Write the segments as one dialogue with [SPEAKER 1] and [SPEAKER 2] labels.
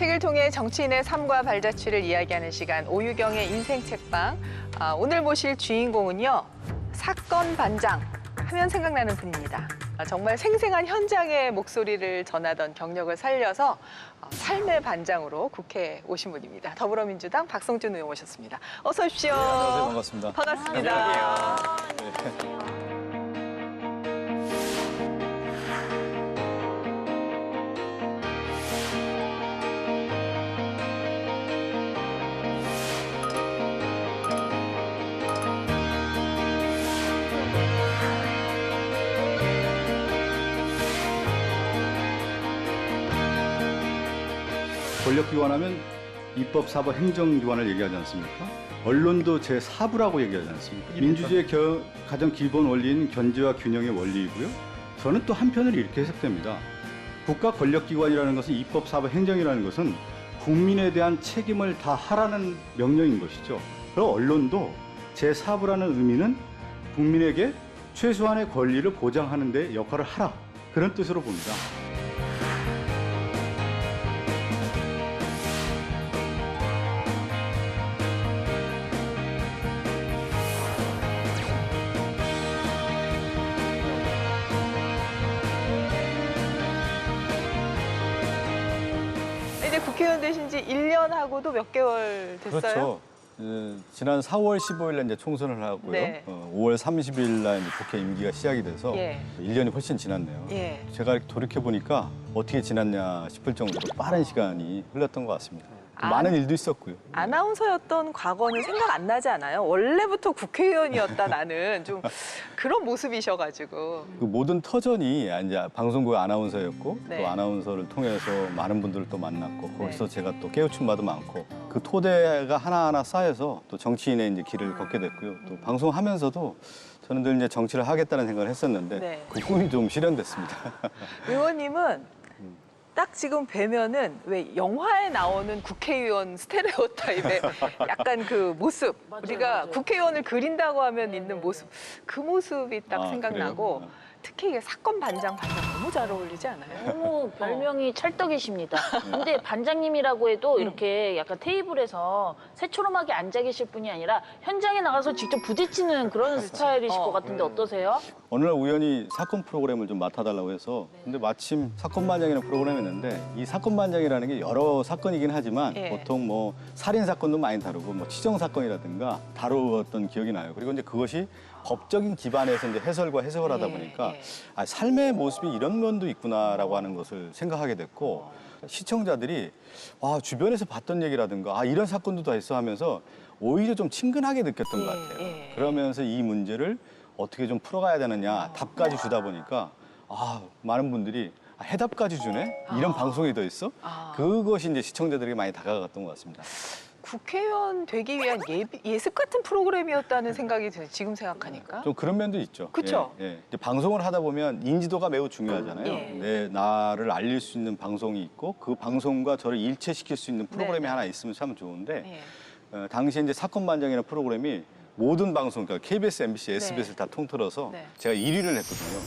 [SPEAKER 1] 책을 통해 정치인의 삶과 발자취를 이야기하는 시간 오유경의 인생 책방. 오늘 모실 주인공은요. 사건 반장 하면 생각나는 분입니다. 정말 생생한 현장의 목소리를 전하던 경력을 살려서 삶의 반장으로 국회에 오신 분입니다. 더불어민주당 박성준 의원 오셨습니다. 어서 오십시오.
[SPEAKER 2] 네, 안녕하세요. 반갑습니다.
[SPEAKER 1] 반갑습니다.
[SPEAKER 2] 권력기관 하면 입법, 사법, 행정기관을 얘기하지 않습니까? 언론도 제4부라고 얘기하지 않습니까? 민주주의의 가장 기본 원리인 견제와 균형의 원리이고요. 저는 또 한편으로 이렇게 해석됩니다. 국가 권력기관이라는 것은 입법, 사법, 행정이라는 것은 국민에 대한 책임을 다 하라는 명령인 것이죠. 그리고 언론도 제4부라는 의미는 국민에게 최소한의 권리를 보장하는 데 역할을 하라. 그런 뜻으로 봅니다.
[SPEAKER 1] 이제 국회의원 되신 지 1년 하고도 몇 개월 됐어요?
[SPEAKER 2] 그렇죠. 지난 4월 15일에 이제 총선을 하고요.
[SPEAKER 1] 네.
[SPEAKER 2] 5월 30일 날 이제 국회 임기가 시작이 돼서
[SPEAKER 1] 예.
[SPEAKER 2] 1년이 훨씬 지났네요.
[SPEAKER 1] 예.
[SPEAKER 2] 제가 이렇게 돌이켜 보니까 어떻게 지났냐 싶을 정도로 빠른 시간이 흘렀던 것 같습니다. 많은 일도 있었고요.
[SPEAKER 1] 아나운서였던 과거는 생각 안 나지 않아요? 원래부터 국회의원이었다 나는 좀 그런 모습이셔가지고.
[SPEAKER 2] 그 모든 터전이 이제 방송국 아나운서였고
[SPEAKER 1] 네.
[SPEAKER 2] 또 아나운서를 통해서 많은 분들을 또 만났고 거기서
[SPEAKER 1] 네.
[SPEAKER 2] 제가 또 깨우친 바도 많고 그 토대가 하나하나 쌓여서 또 정치인의 이제 길을 걷게 됐고요. 또 방송하면서도 저는 늘 이제 정치를 하겠다는 생각을 했었는데
[SPEAKER 1] 네.
[SPEAKER 2] 그 꿈이 좀 실현됐습니다.
[SPEAKER 1] 의원님은 딱 지금 뵈면은 왜 영화에 나오는 국회의원 스테레오타입의 약간 그 모습. 우리가
[SPEAKER 3] 맞아요.
[SPEAKER 1] 국회의원을 그린다고 하면
[SPEAKER 3] 네,
[SPEAKER 1] 있는
[SPEAKER 3] 네,
[SPEAKER 1] 모습. 그 모습이 딱
[SPEAKER 2] 아,
[SPEAKER 1] 생각나고
[SPEAKER 2] 그래요?
[SPEAKER 1] 특히 이게 사건 반장 너무 잘 어울리지 않아요?
[SPEAKER 3] 너무 별명이 찰떡이십니다. 근데 반장님이라고 해도 이렇게 약간 테이블에서 새초롬하게 앉아 계실 분이 아니라 현장에 나가서 직접 부딪히는 그런 스타일이실 것 같은데 어떠세요?
[SPEAKER 2] 어느 날 우연히 사건 프로그램을 좀 맡아달라고 해서 근데 마침 사건 반장이라는 프로그램이 있는데 이 사건 반장이라는 게 여러 사건이긴 하지만
[SPEAKER 1] 예.
[SPEAKER 2] 보통 뭐 살인 사건도 많이 다루고 뭐 치정 사건이라든가 다루었던 기억이 나요. 그리고 이제 그것이 법적인 기반에서 이제 해설과 해석을 하다
[SPEAKER 1] 예,
[SPEAKER 2] 보니까
[SPEAKER 1] 예.
[SPEAKER 2] 삶의 모습이 이런 면도 있구나라고 하는 것을 생각하게 됐고 시청자들이 주변에서 봤던 얘기라든가 이런 사건도 다 있어 하면서 오히려 좀 친근하게 느꼈던
[SPEAKER 1] 예,
[SPEAKER 2] 것 같아요.
[SPEAKER 1] 예.
[SPEAKER 2] 그러면서 이 문제를 어떻게 좀 풀어가야 되느냐 답까지 주다 보니까 많은 분들이 해답까지 주네? 이런 방송이 더 있어? 그것이 이제 시청자들에게 많이 다가갔던 것 같습니다.
[SPEAKER 1] 국회의원 되기 위한 예습 같은 프로그램이었다는 생각이 들어요. 지금 생각하니까.
[SPEAKER 2] 좀 그런 면도 있죠.
[SPEAKER 1] 그쵸?
[SPEAKER 2] 예. 이제 방송을 하다 보면 인지도가 매우 중요하잖아요.
[SPEAKER 1] 예.
[SPEAKER 2] 나를 알릴 수 있는 방송이 있고 그 방송과 저를 일체시킬 수 있는 프로그램이
[SPEAKER 1] 네.
[SPEAKER 2] 하나 있으면 참 좋은데
[SPEAKER 1] 예.
[SPEAKER 2] 당시에 이제 사건 반장이라는 프로그램이 모든 방송, 그러니까 KBS, MBC, SBS를 다 통틀어서
[SPEAKER 1] 네.
[SPEAKER 2] 제가 1위를 했거든요.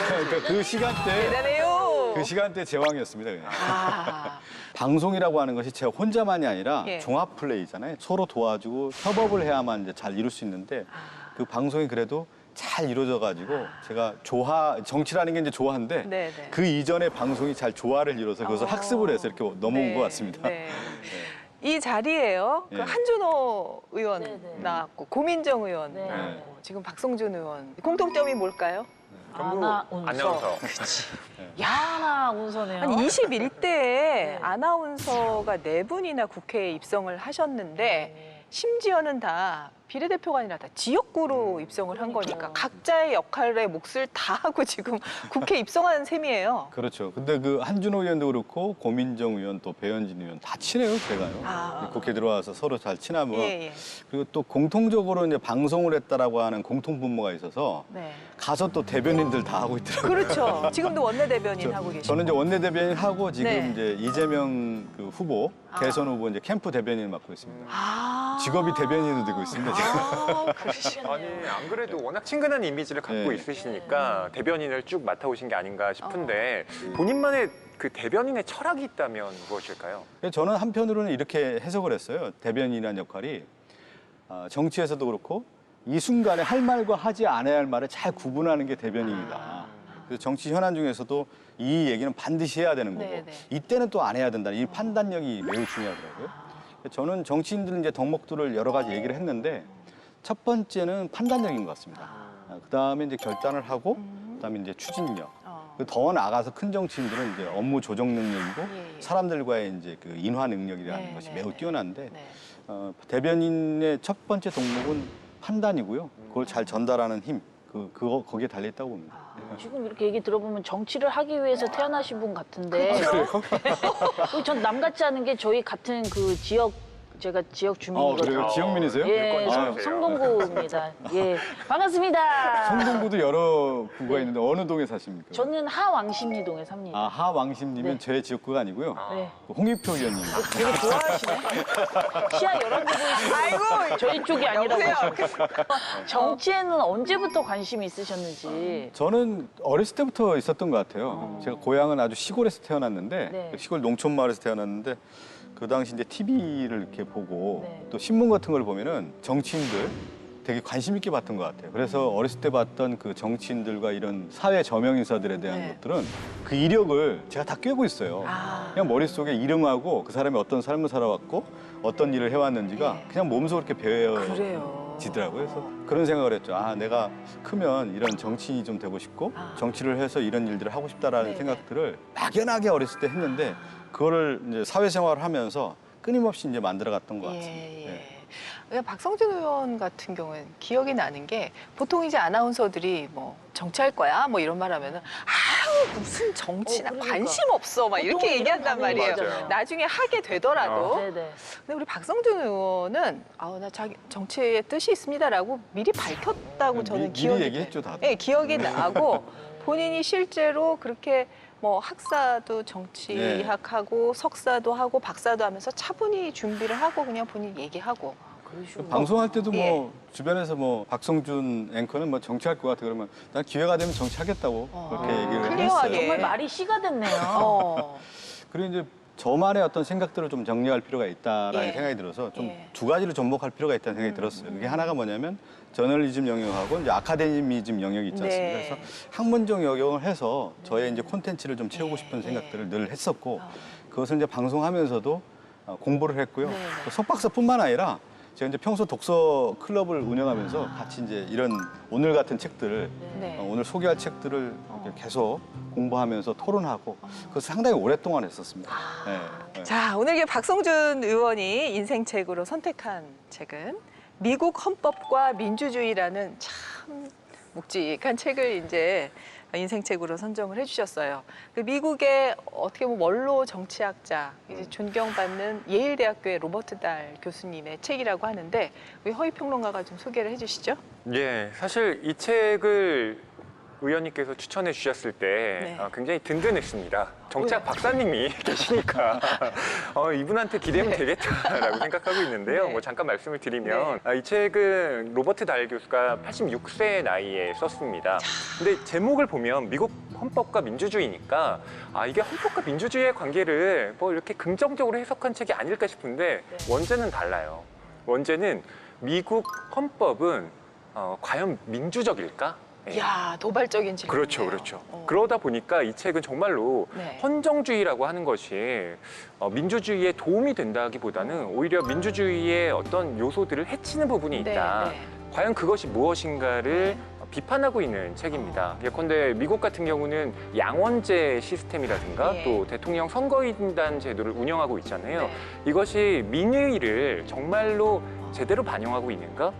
[SPEAKER 2] 그러니까 그 시간대
[SPEAKER 1] 대단해요.
[SPEAKER 2] 그 시간대 제왕이었습니다. 그냥.
[SPEAKER 1] 아,
[SPEAKER 2] 방송이라고 하는 것이 제가 혼자만이 아니라
[SPEAKER 1] 예.
[SPEAKER 2] 종합 플레이잖아요. 서로 도와주고 협업을 해야만 이제 잘 이룰 수 있는데 그 방송이 그래도 잘 이루어져 가지고 제가 정치라는 게 이제 조화인데
[SPEAKER 1] 네, 네.
[SPEAKER 2] 그 이전에 방송이 잘 조화를 이뤄서 그것을 학습을 해서 이렇게 넘어온
[SPEAKER 1] 네,
[SPEAKER 2] 것 같습니다.
[SPEAKER 1] 네. 이 자리에요. 그
[SPEAKER 2] 예.
[SPEAKER 1] 한준호 의원
[SPEAKER 3] 네, 네.
[SPEAKER 1] 나왔고 고민정 의원
[SPEAKER 3] 네.
[SPEAKER 1] 나왔고 지금 박성준 의원 공통점이 뭘까요?
[SPEAKER 3] 아나운서. 아나운서네요.
[SPEAKER 1] 아니 21대에
[SPEAKER 3] 네.
[SPEAKER 1] 아나운서가 4분이나 국회에 입성을 하셨는데
[SPEAKER 3] 네.
[SPEAKER 1] 심지어는 다 비례대표가 아니라 다 지역구로 입성을 한 거니까
[SPEAKER 3] 그러니까요.
[SPEAKER 1] 각자의 역할의 몫을 다 하고 지금 국회에 입성한 셈이에요.
[SPEAKER 2] 그렇죠. 근데 그 한준호 의원도 그렇고 고민정 의원 또 배현진 의원 다 친해요, 제가요. 국회 들어와서 서로 잘 친하면
[SPEAKER 1] 예.
[SPEAKER 2] 그리고 또 공통적으로 이제 방송을 했다라고 하는 공통 분모가 있어서
[SPEAKER 1] 네.
[SPEAKER 2] 가서 또 대변인들 다 하고 있더라고요.
[SPEAKER 1] 그렇죠. 지금도 원내대변인 하고 계시고.
[SPEAKER 2] 저는 이제 원내대변인 하고 지금
[SPEAKER 1] 네.
[SPEAKER 2] 이제 이재명 그 후보 대선 후보 이제 캠프 대변인을 맡고 있습니다. 직업이 대변인으로 되고 있습니다.
[SPEAKER 1] 그러시네요.
[SPEAKER 4] 아니 안 그래도 워낙 친근한 이미지를 갖고
[SPEAKER 2] 네.
[SPEAKER 4] 있으시니까 대변인을 쭉 맡아오신 게 아닌가 싶은데 본인만의 그 대변인의 철학이 있다면 무엇일까요?
[SPEAKER 2] 저는 한편으로는 이렇게 해석을 했어요. 대변인이라는 역할이 정치에서도 그렇고 이 순간에 할 말과 하지 않아야 할 말을 잘 구분하는 게 대변인이다. 그래서 정치 현안 중에서도 이 얘기는 반드시 해야 되는 거고
[SPEAKER 1] 네네.
[SPEAKER 2] 이때는 또 안 해야 된다는 이 판단력이 매우 중요하더라고요. 저는 정치인들 이제 덕목들을 여러 가지 얘기를 했는데 첫 번째는 판단력인 것 같습니다. 그다음에 이제 결단을 하고 그다음에 이제 추진력. 더 나아가서 큰 정치인들은 이제 업무 조정 능력이고
[SPEAKER 1] 예.
[SPEAKER 2] 사람들과의 이제 그 인화 능력이라는
[SPEAKER 1] 네,
[SPEAKER 2] 것이
[SPEAKER 1] 네,
[SPEAKER 2] 매우
[SPEAKER 1] 네.
[SPEAKER 2] 뛰어난데
[SPEAKER 1] 네.
[SPEAKER 2] 대변인의 첫 번째 동목은 판단이고요. 그걸 잘 전달하는 힘, 거기에 달려 있다고 봅니다.
[SPEAKER 3] 지금 이렇게 얘기 들어보면 정치를 하기 위해서 태어나신 분 같은데. 전 남 같지 않은 게 저희 같은 그 지역, 제가 지역 주민이거든요.
[SPEAKER 2] 그래요? 지역민이세요?
[SPEAKER 3] 예,
[SPEAKER 4] 아,
[SPEAKER 3] 성동구입니다. 예, 반갑습니다.
[SPEAKER 2] 성동구도 여러 구가 있는데 어느 동에 사십니까?
[SPEAKER 3] 저는 하왕십리동에 삽니다.
[SPEAKER 2] 하왕심님은
[SPEAKER 3] 네.
[SPEAKER 2] 제 지역구가 아니고요.
[SPEAKER 3] 네.
[SPEAKER 2] 홍익표 의원님.
[SPEAKER 3] 되게 좋아하시네. 시야 여러 개 보이시고.
[SPEAKER 1] 아이고,
[SPEAKER 3] 저희 쪽이 아니라고
[SPEAKER 1] 여보세요?
[SPEAKER 3] 하시고. 정치에는 언제부터 관심이 있으셨는지.
[SPEAKER 2] 저는 어렸을 때부터 있었던 것 같아요. 제가 고향은 아주 시골에서 태어났는데
[SPEAKER 3] 네.
[SPEAKER 2] 시골 농촌 마을에서 태어났는데 그 당시 이제 TV를 이렇게 보고
[SPEAKER 3] 네.
[SPEAKER 2] 또 신문 같은 걸 보면은 정치인들 되게 관심 있게 봤던 것 같아요. 그래서 어렸을 때 봤던 그 정치인들과 이런 사회 저명 인사들에 대한
[SPEAKER 1] 네.
[SPEAKER 2] 것들은 그 이력을 제가 다 꿰고 있어요. 그냥 머릿속에 이름하고 그 사람이 어떤 삶을 살아왔고 어떤 일을 해왔는지가
[SPEAKER 1] 네.
[SPEAKER 2] 그냥 몸소 그렇게
[SPEAKER 1] 그래요.
[SPEAKER 2] 배워지더라고요. 그래서 그런 생각을 했죠. 내가 크면 이런 정치인이 좀 되고 싶고 정치를 해서 이런 일들을 하고 싶다라는
[SPEAKER 1] 네,
[SPEAKER 2] 생각들을 막연하게 어렸을 때 했는데 그거를 이제 사회생활을 하면서 끊임없이 이제 만들어갔던 것 같습니다.
[SPEAKER 1] 예.
[SPEAKER 2] 네.
[SPEAKER 1] 그러니까 박성준 의원 같은 경우는 기억이 나는 게 보통 이제 아나운서들이 뭐 정치할 거야 뭐 이런 말 하면은 아유 무슨 정치나
[SPEAKER 3] 그러니까.
[SPEAKER 1] 관심 없어 막
[SPEAKER 3] 보통
[SPEAKER 1] 이렇게
[SPEAKER 3] 이런
[SPEAKER 1] 얘기한단
[SPEAKER 3] 반응이
[SPEAKER 1] 말이에요.
[SPEAKER 3] 맞아요.
[SPEAKER 1] 나중에 하게 되더라도.
[SPEAKER 3] 네네.
[SPEAKER 1] 근데 우리 박성준 의원은 나 자기 정치에 뜻이 있습니다라고 미리 밝혔다고 저는
[SPEAKER 2] 미리
[SPEAKER 1] 기억이
[SPEAKER 2] 얘기했죠, 다들.
[SPEAKER 1] 네, 기억이 나고 본인이 실제로 그렇게 뭐 학사도 정치학하고 석사도 하고 박사도 하면서 차분히 준비를 하고 그냥 본인 얘기하고
[SPEAKER 2] 방송할 때도
[SPEAKER 1] 예.
[SPEAKER 2] 뭐 주변에서 뭐 박성준 앵커는 뭐 정치할 것 같아 그러면 난 기회가 되면 정치하겠다고 그렇게 얘기를
[SPEAKER 1] 클리어하게.
[SPEAKER 2] 했어요.
[SPEAKER 3] 정말 말이 씨가 됐네요.
[SPEAKER 2] 그리고 이제 저만의 어떤 생각들을 좀 정리할 필요가 있다라는
[SPEAKER 1] 예.
[SPEAKER 2] 생각이 들어서 좀
[SPEAKER 1] 예.
[SPEAKER 2] 두 가지를 접목할 필요가 있다는 생각이 들었어요. 그게 하나가 뭐냐면 저널리즘 영역하고 이제 아카데미즘 영역이 있지 않습니까?
[SPEAKER 1] 네.
[SPEAKER 2] 그래서 학문적 영역을 해서 저의 이제 콘텐츠를 좀 채우고 싶은 생각들을 늘 했었고 그것을 이제 방송하면서도 공부를 했고요.
[SPEAKER 1] 네.
[SPEAKER 2] 또 석박사뿐만 아니라 제가 이제 평소 독서 클럽을 운영하면서 같이 이제 이런 오늘 같은 책들,
[SPEAKER 1] 네.
[SPEAKER 2] 오늘 소개할 책들을 이렇게 계속 공부하면서 토론하고 그것을 상당히 오랫동안 했었습니다. 네, 네.
[SPEAKER 1] 자, 오늘 이게 박성준 의원이 인생책으로 선택한 책은 미국 헌법과 민주주의라는 참 묵직한 책을 이제 인생책으로 선정을 해주셨어요. 그 미국의 어떻게 보면 원로 정치학자, 이제 존경받는 예일대학교의 로버트 달 교수님의 책이라고 하는데 우리 허희 평론가가 좀 소개를 해주시죠.
[SPEAKER 4] 예, 사실 이 책을 의원님께서 추천해 주셨을 때
[SPEAKER 1] 네.
[SPEAKER 4] 굉장히 든든했습니다. 정치학
[SPEAKER 1] 왜요?
[SPEAKER 4] 박사님이 계시니까 이분한테 기대면
[SPEAKER 1] 네.
[SPEAKER 4] 되겠다라고 생각하고 있는데요.
[SPEAKER 1] 네.
[SPEAKER 4] 뭐 잠깐 말씀을 드리면 이 책은 로버트 달 교수가 86세 나이에 썼습니다. 근데 제목을 보면 미국 헌법과 민주주의니까 이게 헌법과 민주주의의 관계를 뭐 이렇게 긍정적으로 해석한 책이 아닐까 싶은데 원제는 달라요. 원제는 미국 헌법은 과연 민주적일까?
[SPEAKER 1] 이야, 도발적인 질문.
[SPEAKER 4] 그렇죠, 그렇죠. 그러다 보니까 이 책은 정말로
[SPEAKER 1] 네.
[SPEAKER 4] 헌정주의라고 하는 것이 민주주의에 도움이 된다기보다는 오히려 민주주의의 어떤 요소들을 해치는 부분이 있다.
[SPEAKER 1] 네, 네.
[SPEAKER 4] 과연 그것이 무엇인가를 비판하고 있는 책입니다. 예컨대 미국 같은 경우는 양원제 시스템이라든가
[SPEAKER 1] 예.
[SPEAKER 4] 또 대통령 선거인단 제도를 운영하고 있잖아요.
[SPEAKER 1] 네.
[SPEAKER 4] 이것이 민의를 정말로 제대로 반영하고 있는가?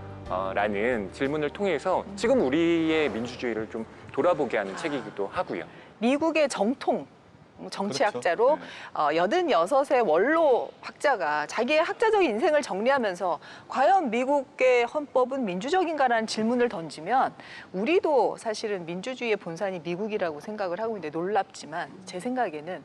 [SPEAKER 4] 라는 질문을 통해서 지금 우리의 민주주의를 좀 돌아보게 하는 책이기도 하고요.
[SPEAKER 1] 미국의 정통 정치학자로
[SPEAKER 2] 그렇죠.
[SPEAKER 1] 86의 원로 학자가 자기의 학자적인 인생을 정리하면서 과연 미국의 헌법은 민주적인가라는 질문을 던지면 우리도 사실은 민주주의의 본산이 미국이라고 생각을 하고 있는데 놀랍지만 제 생각에는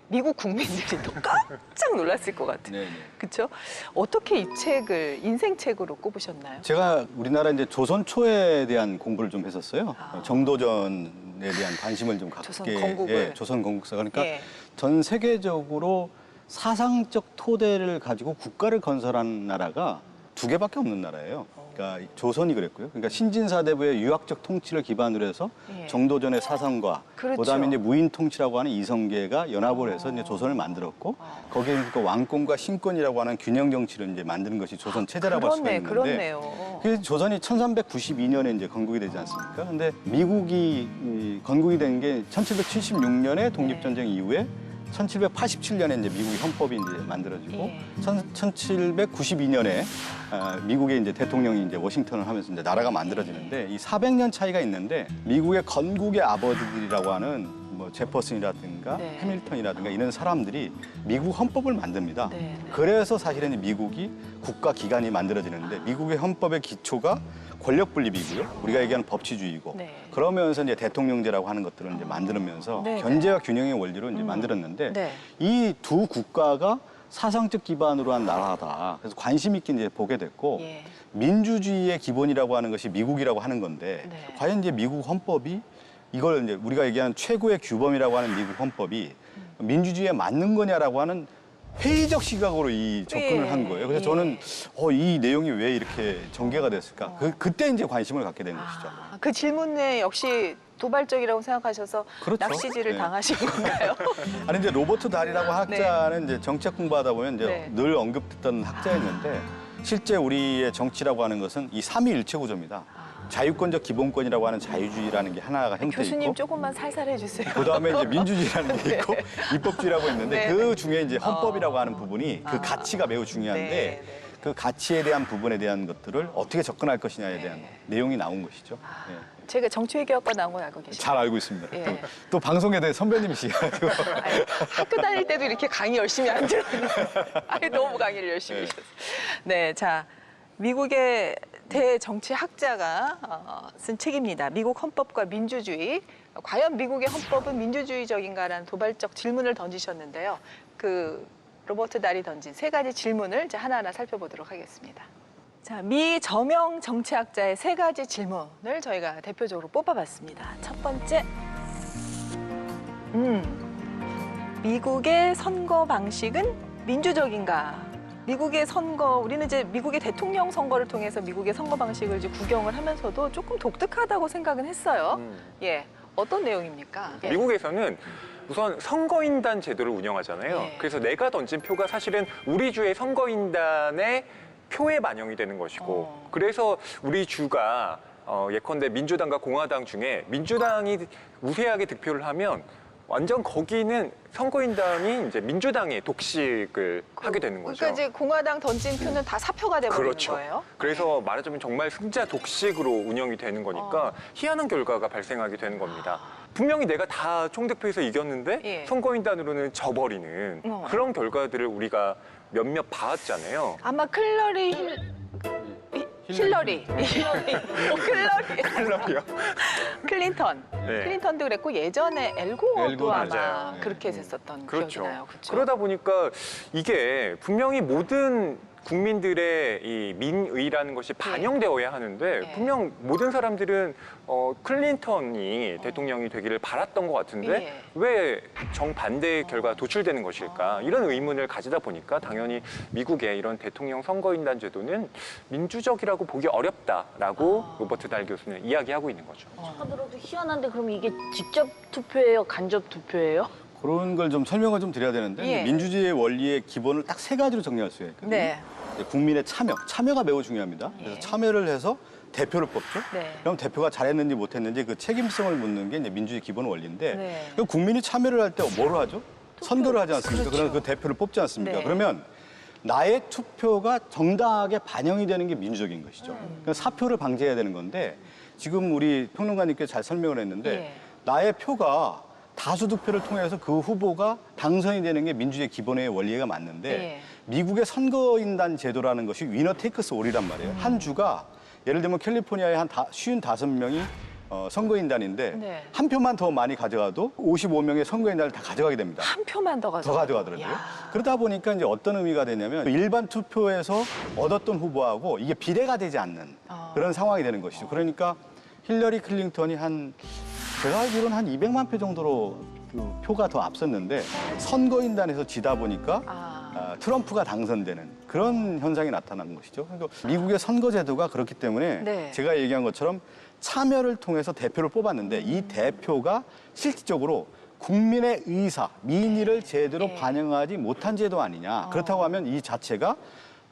[SPEAKER 1] 미국 국민들이 또 깜짝 놀랐을 것 같아요.
[SPEAKER 2] 네, 네.
[SPEAKER 1] 그렇죠? 어떻게 이 책을 인생책으로 꼽으셨나요?
[SPEAKER 2] 제가 우리나라 이제 조선 초에 대한 공부를 좀 했었어요. 정도전에 대한 관심을 좀 갖게
[SPEAKER 1] 조선 건국을.
[SPEAKER 2] 예, 조선 건국사 그러니까
[SPEAKER 1] 예.
[SPEAKER 2] 전 세계적으로 사상적 토대를 가지고 국가를 건설한 나라가 두 개밖에 없는 나라예요. 그러니까 조선이 그랬고요. 그러니까 신진사대부의 유학적 통치를 기반으로 해서
[SPEAKER 1] 예.
[SPEAKER 2] 정도전의 사상과
[SPEAKER 1] 그렇죠.
[SPEAKER 2] 그다음에 이제 무인 통치라고 하는 이성계가 연합을 해서 이제 조선을 만들었고 거기에 그러니까 왕권과 신권이라고 하는 균형 정치를 이제 만드는 것이 조선 체제라고 할 수가 있는데
[SPEAKER 1] 그렇네요.
[SPEAKER 2] 그 조선이 1392년에 이제 건국이 되지 않습니까? 근데 미국이 건국이 된 게 1776년에 독립전쟁 이후에 1787년에 이제 미국의 헌법이 이제 만들어지고
[SPEAKER 1] 예.
[SPEAKER 2] 1792년에 미국의 이제 대통령이 이제 워싱턴을 하면서 이제 나라가 만들어지는데 이 400년 차이가 있는데 미국의 건국의 아버지들이라고 하는 뭐 제퍼슨이라든가
[SPEAKER 1] 네.
[SPEAKER 2] 해밀턴이라든가 이런 사람들이 미국 헌법을 만듭니다.
[SPEAKER 1] 네, 네.
[SPEAKER 2] 그래서 사실은 미국이 국가 기관이 만들어지는데 미국의 헌법의 기초가 권력 분립이고요. 우리가 얘기하는 법치주의고.
[SPEAKER 1] 네.
[SPEAKER 2] 그러면서 이제 대통령제라고 하는 것들을 이제 만들면서
[SPEAKER 1] 네,
[SPEAKER 2] 견제와 균형의 원리로 이제 만들었는데
[SPEAKER 1] 네.
[SPEAKER 2] 이 두 국가가 사상적 기반으로 한 나라다. 그래서 관심 있게 이제 보게 됐고
[SPEAKER 1] 예.
[SPEAKER 2] 민주주의의 기본이라고 하는 것이 미국이라고 하는 건데
[SPEAKER 1] 네.
[SPEAKER 2] 과연 이제 미국 헌법이 이걸 이제 우리가 얘기하는 최고의 규범이라고 하는 미국 헌법이 민주주의에 맞는 거냐라고 하는 회의적 시각으로 이 접근을
[SPEAKER 1] 예.
[SPEAKER 2] 한 거예요. 그래서
[SPEAKER 1] 예.
[SPEAKER 2] 저는 이 내용이 왜 이렇게 전개가 됐을까? 그때 이제 관심을 갖게 된 것이죠.
[SPEAKER 1] 그 질문에 역시 도발적이라고 생각하셔서
[SPEAKER 2] 그렇죠.
[SPEAKER 1] 낚시질을
[SPEAKER 2] 네.
[SPEAKER 1] 당하신 건가요?
[SPEAKER 2] 아니 이제 로버트 다리라고 학자는 이제 정책 공부하다 보면 이제
[SPEAKER 1] 네.
[SPEAKER 2] 늘 언급됐던 학자였는데 실제 우리의 정치라고 하는 것은 이 삼위일체 구조입니다. 자유권적 기본권이라고 하는 자유주의라는 게 하나가 형태
[SPEAKER 1] 교수님
[SPEAKER 2] 있고
[SPEAKER 1] 조금만 살살해 주세요.
[SPEAKER 2] 그다음에 이제 민주주의라는 게 있고 입법주의라고 있는데
[SPEAKER 1] 네,
[SPEAKER 2] 그
[SPEAKER 1] 네.
[SPEAKER 2] 중에 이제 헌법이라고 하는 부분이 그 가치가 매우 중요한데
[SPEAKER 1] 네, 네.
[SPEAKER 2] 그 가치에 대한 부분에 대한 것들을 어떻게 접근할 것이냐에 대한
[SPEAKER 1] 네.
[SPEAKER 2] 내용이 나온 것이죠. 예.
[SPEAKER 1] 제가 정치외교학과 나온 건 알고 계시죠?
[SPEAKER 2] 잘 알고 있습니다.
[SPEAKER 1] 예.
[SPEAKER 2] 또 방송에 대해 선배님이시가지고
[SPEAKER 1] 아니, 학교 다닐 때도 이렇게 강의 열심히 안 들었는데 아니 너무 강의를 열심히
[SPEAKER 2] 네.
[SPEAKER 1] 하셨어요. 네, 자 미국의 대정치학자가 쓴 책입니다. 미국 헌법과 민주주의. 과연 미국의 헌법은 민주주의적인가라는 도발적 질문을 던지셨는데요. 그 로버트 달이 던진 세 가지 질문을 이제 하나하나 살펴보도록 하겠습니다. 자, 미 저명 정치학자의 세 가지 질문을 저희가 대표적으로 뽑아봤습니다. 첫 번째, 미국의 선거 방식은 민주적인가? 미국의 선거, 우리는 이제 미국의 대통령 선거를 통해서 미국의 선거 방식을 이제 구경을 하면서도 조금 독특하다고 생각은 했어요. 예, 어떤 내용입니까? 예.
[SPEAKER 4] 미국에서는 우선 선거인단 제도를 운영하잖아요.
[SPEAKER 1] 네.
[SPEAKER 4] 그래서 내가 던진 표가 사실은 우리 주의 선거인단의 표에 반영이 되는 것이고 그래서 우리 주가 예컨대 민주당과 공화당 중에 민주당이 우세하게 득표를 하면 완전 거기는 선거인단이 이제 민주당의 독식을 하게 되는 거죠.
[SPEAKER 1] 그러니까 이제 공화당 던진 표는 다 사표가 돼버리는
[SPEAKER 4] 그렇죠.
[SPEAKER 1] 거예요.
[SPEAKER 4] 그래서 말하자면 정말 승자 독식으로 운영이 되는 거니까 희한한 결과가 발생하게 되는 겁니다. 분명히 내가 다 총득표에서 이겼는데
[SPEAKER 1] 예.
[SPEAKER 4] 선거인단으로는 져버리는 그런 결과들을 우리가 몇몇 봐왔잖아요.
[SPEAKER 1] 아마 힐러리.
[SPEAKER 4] 클럽이요.
[SPEAKER 1] 클린턴.
[SPEAKER 4] 네.
[SPEAKER 1] 클린턴도 그랬고 예전에 엘고도
[SPEAKER 2] 엘고도
[SPEAKER 1] 아마
[SPEAKER 2] 맞아요.
[SPEAKER 1] 그렇게 했었던
[SPEAKER 4] 그렇죠.
[SPEAKER 1] 기억이 나요. 그렇죠.
[SPEAKER 4] 그러다 보니까 이게 분명히 모든 국민들의 이 민의라는 것이 반영되어야 하는데
[SPEAKER 1] 네.
[SPEAKER 4] 분명 모든 사람들은 클린턴이 대통령이 되기를 바랐던 것 같은데
[SPEAKER 1] 예.
[SPEAKER 4] 왜 정반대의 결과가 도출되는 것일까 이런 의문을 가지다 보니까 당연히 미국의 이런 대통령 선거인단 제도는 민주적이라고 보기 어렵다라고 로버트 달 교수는 이야기하고 있는 거죠.
[SPEAKER 3] 하더라도 희한한데 그럼 이게 직접 투표예요? 간접 투표예요?
[SPEAKER 2] 그런 걸 좀 설명을 좀 드려야 되는데
[SPEAKER 1] 예.
[SPEAKER 2] 민주주의의 원리의 기본을 딱 세 가지로 정리할 수가 있거든요.
[SPEAKER 1] 네.
[SPEAKER 2] 국민의 참여가 매우 중요합니다. 그래서
[SPEAKER 1] 예.
[SPEAKER 2] 참여를 해서 대표를 뽑죠.
[SPEAKER 1] 네.
[SPEAKER 2] 그럼 대표가 잘했는지 못했는지 그 책임성을 묻는 게 이제 민주주의 기본 원리인데
[SPEAKER 1] 네.
[SPEAKER 2] 그 국민이 참여를 할 때 뭐를 하죠? 선거를 하지 않습니까?
[SPEAKER 1] 그렇죠.
[SPEAKER 2] 그래서 그 대표를 뽑지 않습니까?
[SPEAKER 1] 네.
[SPEAKER 2] 그러면 나의 투표가 정당하게 반영이 되는 게 민주적인 것이죠. 그러니까 사표를 방지해야 되는 건데 지금 우리 평론가님께 잘 설명을 했는데
[SPEAKER 1] 예.
[SPEAKER 2] 나의 표가 다수 득표를 통해서 그 후보가 당선이 되는 게 민주주의 기본의 원리가 맞는데
[SPEAKER 1] 예.
[SPEAKER 2] 미국의 선거인단 제도라는 것이 위너 테이크스 올이란 말이에요. 한 주가 예를 들면 캘리포니아에 한 55명이 선거인단인데
[SPEAKER 1] 네.
[SPEAKER 2] 한 표만 더 많이 가져가도 55명의 선거인단을 다 가져가게 됩니다.
[SPEAKER 1] 한 표만 더
[SPEAKER 2] 더 가져가더라고요. 그러다 보니까 이제 어떤 의미가 되냐면 일반 투표에서 얻었던 후보하고 이게 비례가 되지 않는 그런 상황이 되는 것이죠. 그러니까 힐러리 클린턴이 한 제가 알기로는 한 200만 표 정도로 그 표가 더 앞섰는데 선거인단에서 지다 보니까 트럼프가 당선되는 그런 현상이 나타나는 것이죠. 그러니까 미국의 선거제도가 그렇기 때문에
[SPEAKER 1] 네.
[SPEAKER 2] 제가 얘기한 것처럼 참여를 통해서 대표를 뽑았는데 이 대표가 실질적으로 국민의 의사, 민의를 제대로
[SPEAKER 1] 네.
[SPEAKER 2] 반영하지 못한 제도 아니냐. 그렇다고 하면 이 자체가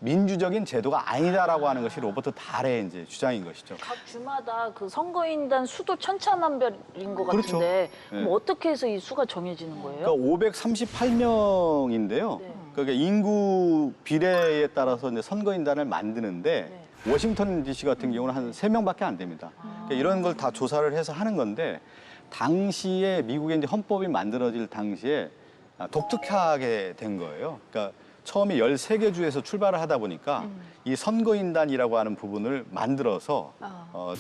[SPEAKER 2] 민주적인 제도가 아니다라고 하는 것이 로버트 달의 이제 주장인 것이죠.
[SPEAKER 3] 각 주마다 그 선거인단 수도 천차만별인 것
[SPEAKER 2] 그렇죠.
[SPEAKER 3] 같은데
[SPEAKER 2] 네.
[SPEAKER 3] 그럼 어떻게 해서 이 수가 정해지는 거예요?
[SPEAKER 2] 그러니까 538명인데요.
[SPEAKER 3] 네.
[SPEAKER 2] 그러니까 인구 비례에 따라서 이제 선거인단을 만드는데
[SPEAKER 3] 네.
[SPEAKER 2] 워싱턴 DC 같은 경우는 한 3명밖에 안 됩니다. 그러니까 이런 걸 다 조사를 해서 하는 건데 당시에 미국의 이제 헌법이 만들어질 당시에 독특하게 된 거예요. 그러니까 처음에 13개 주에서 출발을 하다 보니까 이 선거인단이라고 하는 부분을 만들어서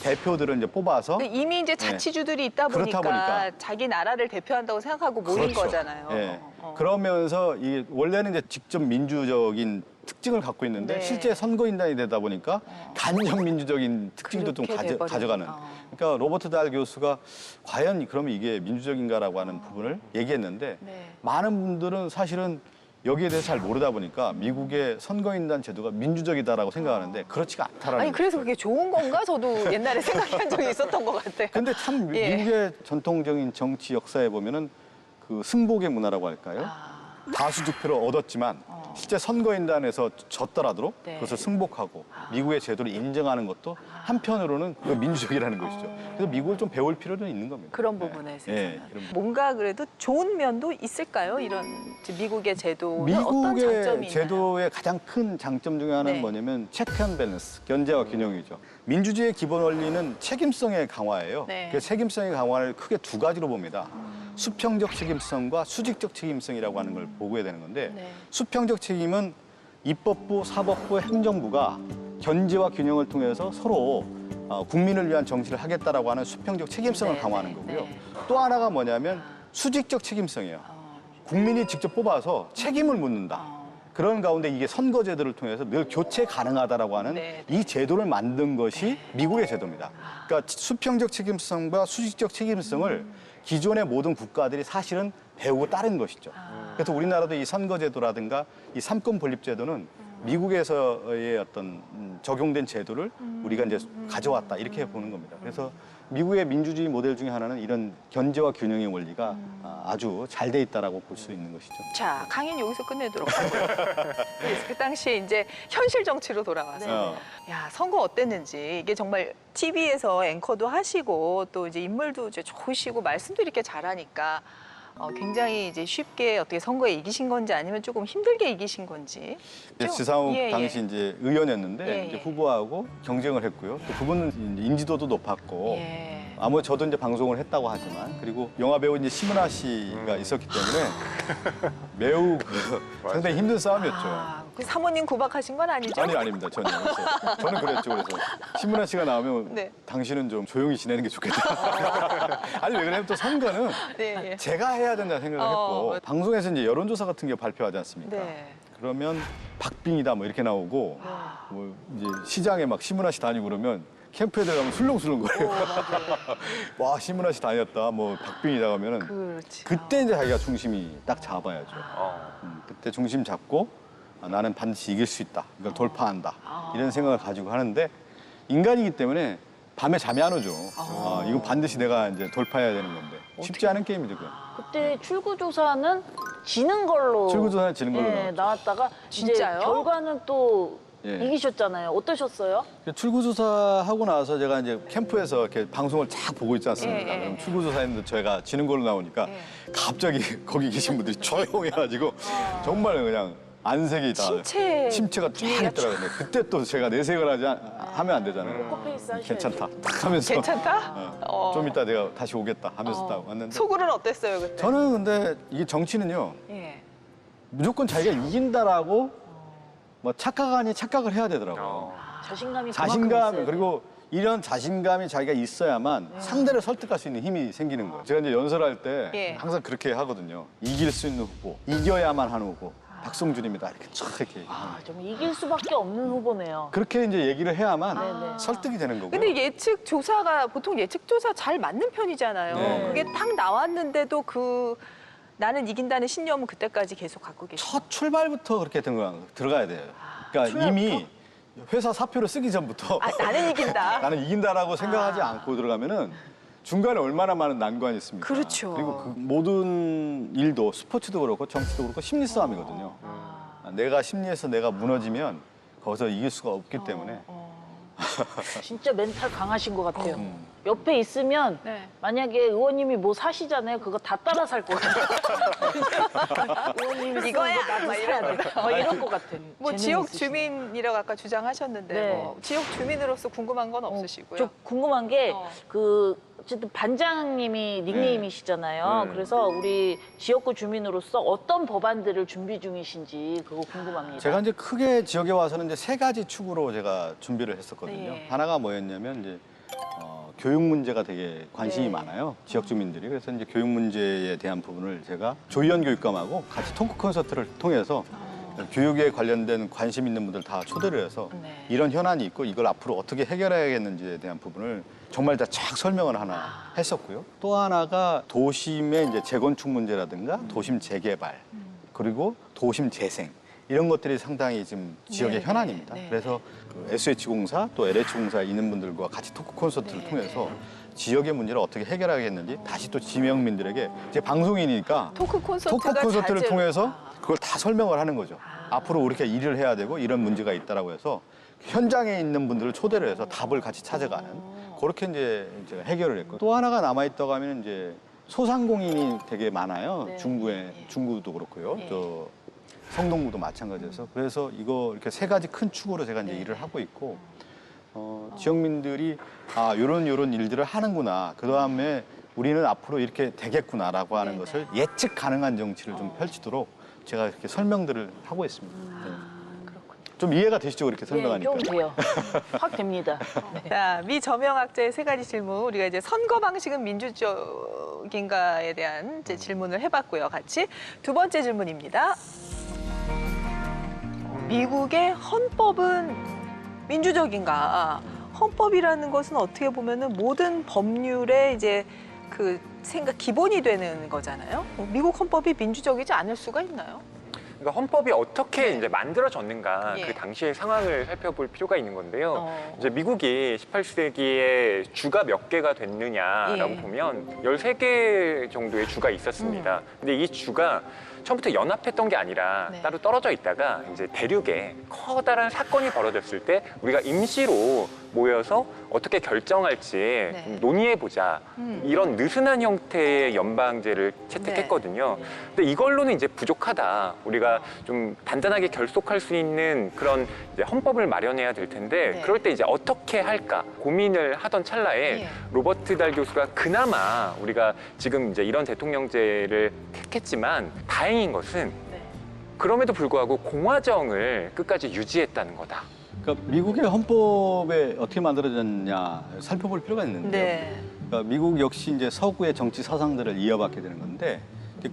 [SPEAKER 2] 대표들을 이제 뽑아서
[SPEAKER 1] 근데 이미 이제 자치주들이 있다
[SPEAKER 2] 그렇다
[SPEAKER 1] 보니까,
[SPEAKER 2] 보니까.
[SPEAKER 1] 자기 나라를 대표한다고 생각하고 모인
[SPEAKER 2] 그렇죠.
[SPEAKER 1] 거잖아요.
[SPEAKER 2] 예. 그러면서 이 원래는 이제 직접 민주적인 특징을 갖고 있는데
[SPEAKER 1] 네.
[SPEAKER 2] 실제 선거인단이 되다 보니까 간접 민주적인 특징도 좀
[SPEAKER 1] 그렇게 돼버렸구나.
[SPEAKER 2] 가져가는. 그러니까 로버트 달 교수가 과연 그러면 이게 민주적인가라고 하는 부분을 얘기했는데
[SPEAKER 1] 네.
[SPEAKER 2] 많은 분들은 사실은 여기에 대해서 잘 모르다 보니까 미국의 선거인단 제도가 민주적이다라고 생각하는데 그렇지가 않다라는
[SPEAKER 1] 아니 그래서
[SPEAKER 2] 거죠.
[SPEAKER 1] 그게 좋은 건가? 저도 옛날에 생각한 적이 있었던 것 같아요.
[SPEAKER 2] 근데 참
[SPEAKER 1] 예.
[SPEAKER 2] 미국의 전통적인 정치 역사에 보면은 그 승복의 문화라고 할까요? 다수 득표를 얻었지만 실제 선거인단에서 졌더라도
[SPEAKER 1] 네.
[SPEAKER 2] 그것을 승복하고 미국의 제도를 인정하는 것도 한편으로는 그 민주적이라는 것이죠. 그래서 미국을 좀 배울 필요는 있는 겁니다.
[SPEAKER 1] 그런
[SPEAKER 2] 네.
[SPEAKER 1] 부분에서
[SPEAKER 2] 네, 이런 부분.
[SPEAKER 1] 뭔가 그래도 좋은 면도 있을까요? 이런 미국의 제도는 어떤 장점이
[SPEAKER 2] 미국의
[SPEAKER 1] 있나요?
[SPEAKER 2] 제도의 가장 큰 장점 중에 하나는
[SPEAKER 1] 네.
[SPEAKER 2] 뭐냐면 체크 앤 밸런스, 견제와 균형이죠. 민주주의의 기본 원리는 책임성의 강화예요.
[SPEAKER 1] 네.
[SPEAKER 2] 그 책임성의 강화를 크게 두 가지로 봅니다. 수평적 책임성과 수직적 책임성이라고 하는 걸 보고해야 되는 건데
[SPEAKER 1] 네.
[SPEAKER 2] 수평적 책임은 입법부, 사법부, 행정부가 견제와 균형을 통해서 서로 국민을 위한 정치를 하겠다라고 하는 수평적 책임성을
[SPEAKER 1] 네,
[SPEAKER 2] 강화하는
[SPEAKER 1] 네,
[SPEAKER 2] 거고요.
[SPEAKER 1] 네.
[SPEAKER 2] 또 하나가 뭐냐면 수직적 책임성이에요. 국민이 직접 뽑아서 책임을 묻는다. 그런 가운데 이게 선거제도를 통해서 늘 교체 가능하다라고 하는
[SPEAKER 1] 네.
[SPEAKER 2] 이 제도를 만든 것이 미국의 제도입니다. 그러니까 수평적 책임성과 수직적 책임성을 기존의 모든 국가들이 사실은 배우고 따른 것이죠. 그래서 우리나라도 이 선거제도라든가 이 삼권 분립제도는 미국에서의 어떤 적용된 제도를 우리가 이제 가져왔다 이렇게 보는 겁니다. 그래서 미국의 민주주의 모델 중에 하나는 이런 견제와 균형의 원리가 아주 잘 돼 있다라고 볼 수 있는 것이죠.
[SPEAKER 1] 자, 강의는 여기서 끝내도록 하고요. 그래서 그 당시에 이제 현실 정치로 돌아와서
[SPEAKER 2] 어.
[SPEAKER 1] 야, 선거 어땠는지 이게 정말 TV에서 앵커도 하시고 또 이제 인물도 이제 좋으시고 말씀도 이렇게 잘하니까 굉장히 이제 쉽게 어떻게 선거에 이기신 건지 아니면 조금 힘들게 이기신 건지.
[SPEAKER 2] 지상욱
[SPEAKER 1] 예, 예.
[SPEAKER 2] 당시 이제 의원이었는데
[SPEAKER 1] 예,
[SPEAKER 2] 이제
[SPEAKER 1] 예.
[SPEAKER 2] 후보하고 경쟁을 했고요. 또 그분은 이제 인지도도 높았고
[SPEAKER 1] 예.
[SPEAKER 2] 아무 저도 이제 방송을 했다고 하지만 그리고 영화 배우 이제 심은하 씨가 있었기 때문에 매우 상당히 힘든 싸움이었죠.
[SPEAKER 1] 그 사모님 구박하신 건 아니죠?
[SPEAKER 2] 아니 아닙니다 전혀. 그래서 저는 그랬죠. 그래서 심은하 씨가 나오면
[SPEAKER 1] 네.
[SPEAKER 2] 당신은 좀 조용히 지내는 게 좋겠다. 아니 왜 그러냐면 또 선거는
[SPEAKER 1] 네, 예.
[SPEAKER 2] 제가 해야 된다 생각을 했고 방송에서 이제 여론조사 같은 게 발표하지 않습니까?
[SPEAKER 1] 네.
[SPEAKER 2] 그러면 박빙이다 뭐 이렇게 나오고 뭐 이제 시장에 막 심은하 씨 다니고 그러면 캠프에 들어가면 술렁술렁 거려요. 와 심은하 씨 다녔다 뭐 박빙이다 하면은
[SPEAKER 1] 그렇지.
[SPEAKER 2] 그때 이제 자기가 중심이 딱 잡아야죠. 그때 중심 잡고 나는 반드시 이길 수 있다. 이걸 돌파한다. 이런 생각을 가지고 하는데 인간이기 때문에 밤에 잠이 안 오죠. 이거 반드시 내가 이제 돌파해야 되는 건데 쉽지 않은 게임이죠. 그건.
[SPEAKER 3] 그때 출구조사는 지는 걸로
[SPEAKER 2] 출구조사는 지는 걸로
[SPEAKER 3] 예,
[SPEAKER 2] 나왔죠.
[SPEAKER 3] 나왔다가
[SPEAKER 1] 진짜요?
[SPEAKER 3] 이제 결과는 또
[SPEAKER 2] 예.
[SPEAKER 3] 이기셨잖아요. 어떠셨어요?
[SPEAKER 2] 출구조사하고 나서 제가 이제 캠프에서 이렇게 방송을 쫙 보고 있지 않습니까?
[SPEAKER 1] 예, 예.
[SPEAKER 2] 그럼 출구조사했는데 저희가 지는 걸로 나오니까 갑자기 거기 계신 분들이 조용해가지고 정말 그냥 안색이 다
[SPEAKER 1] 침체가
[SPEAKER 2] 쫙 있더라고요. 근데 그때 또 제가 내색을 하면 안 되잖아요.
[SPEAKER 3] 포커페이스 하셔야죠.
[SPEAKER 2] 괜찮다. 딱 하면서
[SPEAKER 1] 괜찮다?
[SPEAKER 2] 좀 이따 내가 다시 오겠다 하면서 딱 왔는데
[SPEAKER 1] 속으로는 어땠어요 그때?
[SPEAKER 2] 저는 근데 이게 정치는요
[SPEAKER 1] 예.
[SPEAKER 2] 무조건 자기가 이긴다라고 뭐 착각 아니 착각을 해야 되더라고요.
[SPEAKER 3] 자신감이
[SPEAKER 2] 자신감
[SPEAKER 3] 그만큼 있어요.
[SPEAKER 2] 그리고 이런 자신감이 자기가 있어야만 상대를 설득할 수 있는 힘이 생기는 거예요. 제가 이제 연설할 때
[SPEAKER 1] 예.
[SPEAKER 2] 항상 그렇게 하거든요. 이길 수 있는 후보, 이겨야만 하는 후보,
[SPEAKER 5] 박성준입니다. 이렇게 쫙 이렇게.
[SPEAKER 3] 아, 좀 이길 수밖에 없는 후보네요.
[SPEAKER 5] 그렇게 이제 얘기를 해야만
[SPEAKER 3] 네네.
[SPEAKER 5] 설득이 되는 거고요.
[SPEAKER 1] 근데 예측 조사가 보통 예측 조사 잘 맞는 편이잖아요.
[SPEAKER 5] 네.
[SPEAKER 1] 그게 딱 나왔는데도 나는 이긴다는 신념은 그때까지 계속 갖고 계세요.
[SPEAKER 5] 첫 출발부터 그렇게 들어가야 돼요. 그러니까 이미 회사 사표를 쓰기 전부터
[SPEAKER 1] 나는 이긴다.
[SPEAKER 5] 나는 이긴다라고 생각하지 않고 들어가면은 중간에 얼마나 많은 난관이 있습니까?
[SPEAKER 1] 그렇죠.
[SPEAKER 5] 그리고 그 모든 일도 스포츠도 그렇고 정치도 그렇고 심리 싸움이거든요. 내가 심리에서 내가 무너지면 거기서 이길 수가 없기 때문에
[SPEAKER 3] 진짜 멘탈 강하신 것 같아요. 옆에 있으면
[SPEAKER 1] 네.
[SPEAKER 3] 만약에 의원님이 뭐 사시잖아요. 그거 다 따라 살 것 같아요. 의원님이
[SPEAKER 1] 이거야!
[SPEAKER 3] 쓰는 거 나도
[SPEAKER 1] 막
[SPEAKER 3] 사야 돼. 이럴 것 같아.
[SPEAKER 1] 뭐
[SPEAKER 3] 재능
[SPEAKER 1] 지역
[SPEAKER 3] 있으시네.
[SPEAKER 1] 주민이라고 아까 주장하셨는데
[SPEAKER 3] 네.
[SPEAKER 1] 뭐 지역 주민으로서 궁금한 건 없으시고요.
[SPEAKER 3] 저 궁금한 게
[SPEAKER 1] 어.
[SPEAKER 3] 어쨌든 반장님이 닉네임이시잖아요.
[SPEAKER 5] 네.
[SPEAKER 3] 그래서 우리 지역구 주민으로서 어떤 법안들을 준비 중이신지 그거 궁금합니다.
[SPEAKER 5] 제가 이제 크게 지역에 와서는 이제 세 가지 축으로 제가 준비를 했었거든요.
[SPEAKER 1] 네.
[SPEAKER 5] 하나가 뭐였냐면 이제 교육 문제가 되게 관심이
[SPEAKER 3] 네.
[SPEAKER 5] 많아요. 지역 주민들이. 그래서 이제 교육 문제에 대한 부분을 제가 조희연 교육감하고 같이 토크 콘서트를 통해서 교육에 관련된 관심 있는 분들 다 초대를 해서
[SPEAKER 1] 네.
[SPEAKER 5] 이런 현안이 있고 이걸 앞으로 어떻게 해결해야겠는지에 대한 부분을 정말 다 쫙 설명을 하나 했었고요. 또 하나가 도심의 이제 재건축 문제라든가 도심 재개발 그리고 도심 재생 이런 것들이 상당히 지금 지역의
[SPEAKER 1] 네,
[SPEAKER 5] 현안입니다.
[SPEAKER 1] 네, 네.
[SPEAKER 5] 그래서 그 SH공사 또 LH공사에 있는 분들과 같이 토크 콘서트를
[SPEAKER 1] 네,
[SPEAKER 5] 통해서 지역의 문제를 어떻게 해결하겠는지 다시 또 지명민들에게 이제 방송이니까
[SPEAKER 1] 토크 콘서트가
[SPEAKER 5] 토크 콘서트를
[SPEAKER 1] 자주-
[SPEAKER 5] 통해서 그걸 다 설명을 하는 거죠. 앞으로 이렇게 일을 해야 되고 이런 문제가 있다라고 해서 현장에 있는 분들을 초대를 해서 답을 같이 찾아가는 그렇게 이제 해결을 했고 또 하나가 남아있다고 하면 이제 소상공인이 되게 많아요.
[SPEAKER 3] 네.
[SPEAKER 5] 중구도 그렇고요.
[SPEAKER 1] 네.
[SPEAKER 5] 저 성동구도 마찬가지여서 그래서 이거 이렇게 세 가지 큰 축으로 제가 이제 일을 하고 있고 지역민들이 요런 일들을 하는구나. 그 다음에 우리는 앞으로 이렇게 되겠구나라고 하는
[SPEAKER 1] 네네.
[SPEAKER 5] 것을 예측 가능한 정치를 좀 펼치도록 제가 이렇게 설명들을 하고 있습니다. 네.
[SPEAKER 1] 그렇군요.
[SPEAKER 5] 좀 이해가 되시죠? 그렇게
[SPEAKER 3] 네,
[SPEAKER 5] 설명하니까.
[SPEAKER 3] 좀 돼요. 확 됩니다.
[SPEAKER 1] 자, 미 저명학자의 세 가지 질문 우리가 이제 선거 방식은 민주적인가에 대한 이제 질문을 해봤고요. 같이 두 번째 질문입니다. 미국의 헌법은 민주적인가? 헌법이라는 것은 어떻게 보면은 모든 법률의 이제 그 생각 기본이 되는 거잖아요. 미국 헌법이 민주적이지 않을 수가 있나요?
[SPEAKER 4] 그러니까 헌법이 어떻게 이제 만들어졌는가
[SPEAKER 1] 예.
[SPEAKER 4] 그 당시의 상황을 살펴볼 필요가 있는 건데요.
[SPEAKER 1] 어.
[SPEAKER 4] 이제 미국이 18세기에 주가 몇 개가 됐느냐라고
[SPEAKER 1] 예.
[SPEAKER 4] 보면 13개 정도의 주가 있었습니다. 근데 이 주가 처음부터 연합했던 게 아니라
[SPEAKER 1] 네.
[SPEAKER 4] 따로 떨어져 있다가 이제 대륙에 커다란 사건이 벌어졌을 때 우리가 임시로 모여서 어떻게 결정할지 좀 논의해보자. 이런 느슨한 형태의 연방제를 채택했거든요.
[SPEAKER 3] 네.
[SPEAKER 4] 근데 이걸로는 이제 부족하다. 우리가 좀 단단하게 결속할 수 있는 그런 이제 헌법을 마련해야 될 텐데
[SPEAKER 1] 네.
[SPEAKER 4] 그럴 때 이제 어떻게 할까 고민을 하던 찰나에
[SPEAKER 1] 예.
[SPEAKER 4] 로버트 달 교수가 그나마 우리가 지금 이제 이런 대통령제를 택했지만 다행인 것은
[SPEAKER 1] 네.
[SPEAKER 4] 그럼에도 불구하고 공화정을 끝까지 유지했다는 거다.
[SPEAKER 5] 그러니까 미국의 헌법에 어떻게 만들어졌냐 살펴볼 필요가 있는데요.
[SPEAKER 1] 네.
[SPEAKER 5] 그러니까 미국 역시 이제 서구의 정치 사상들을 이어받게 되는 건데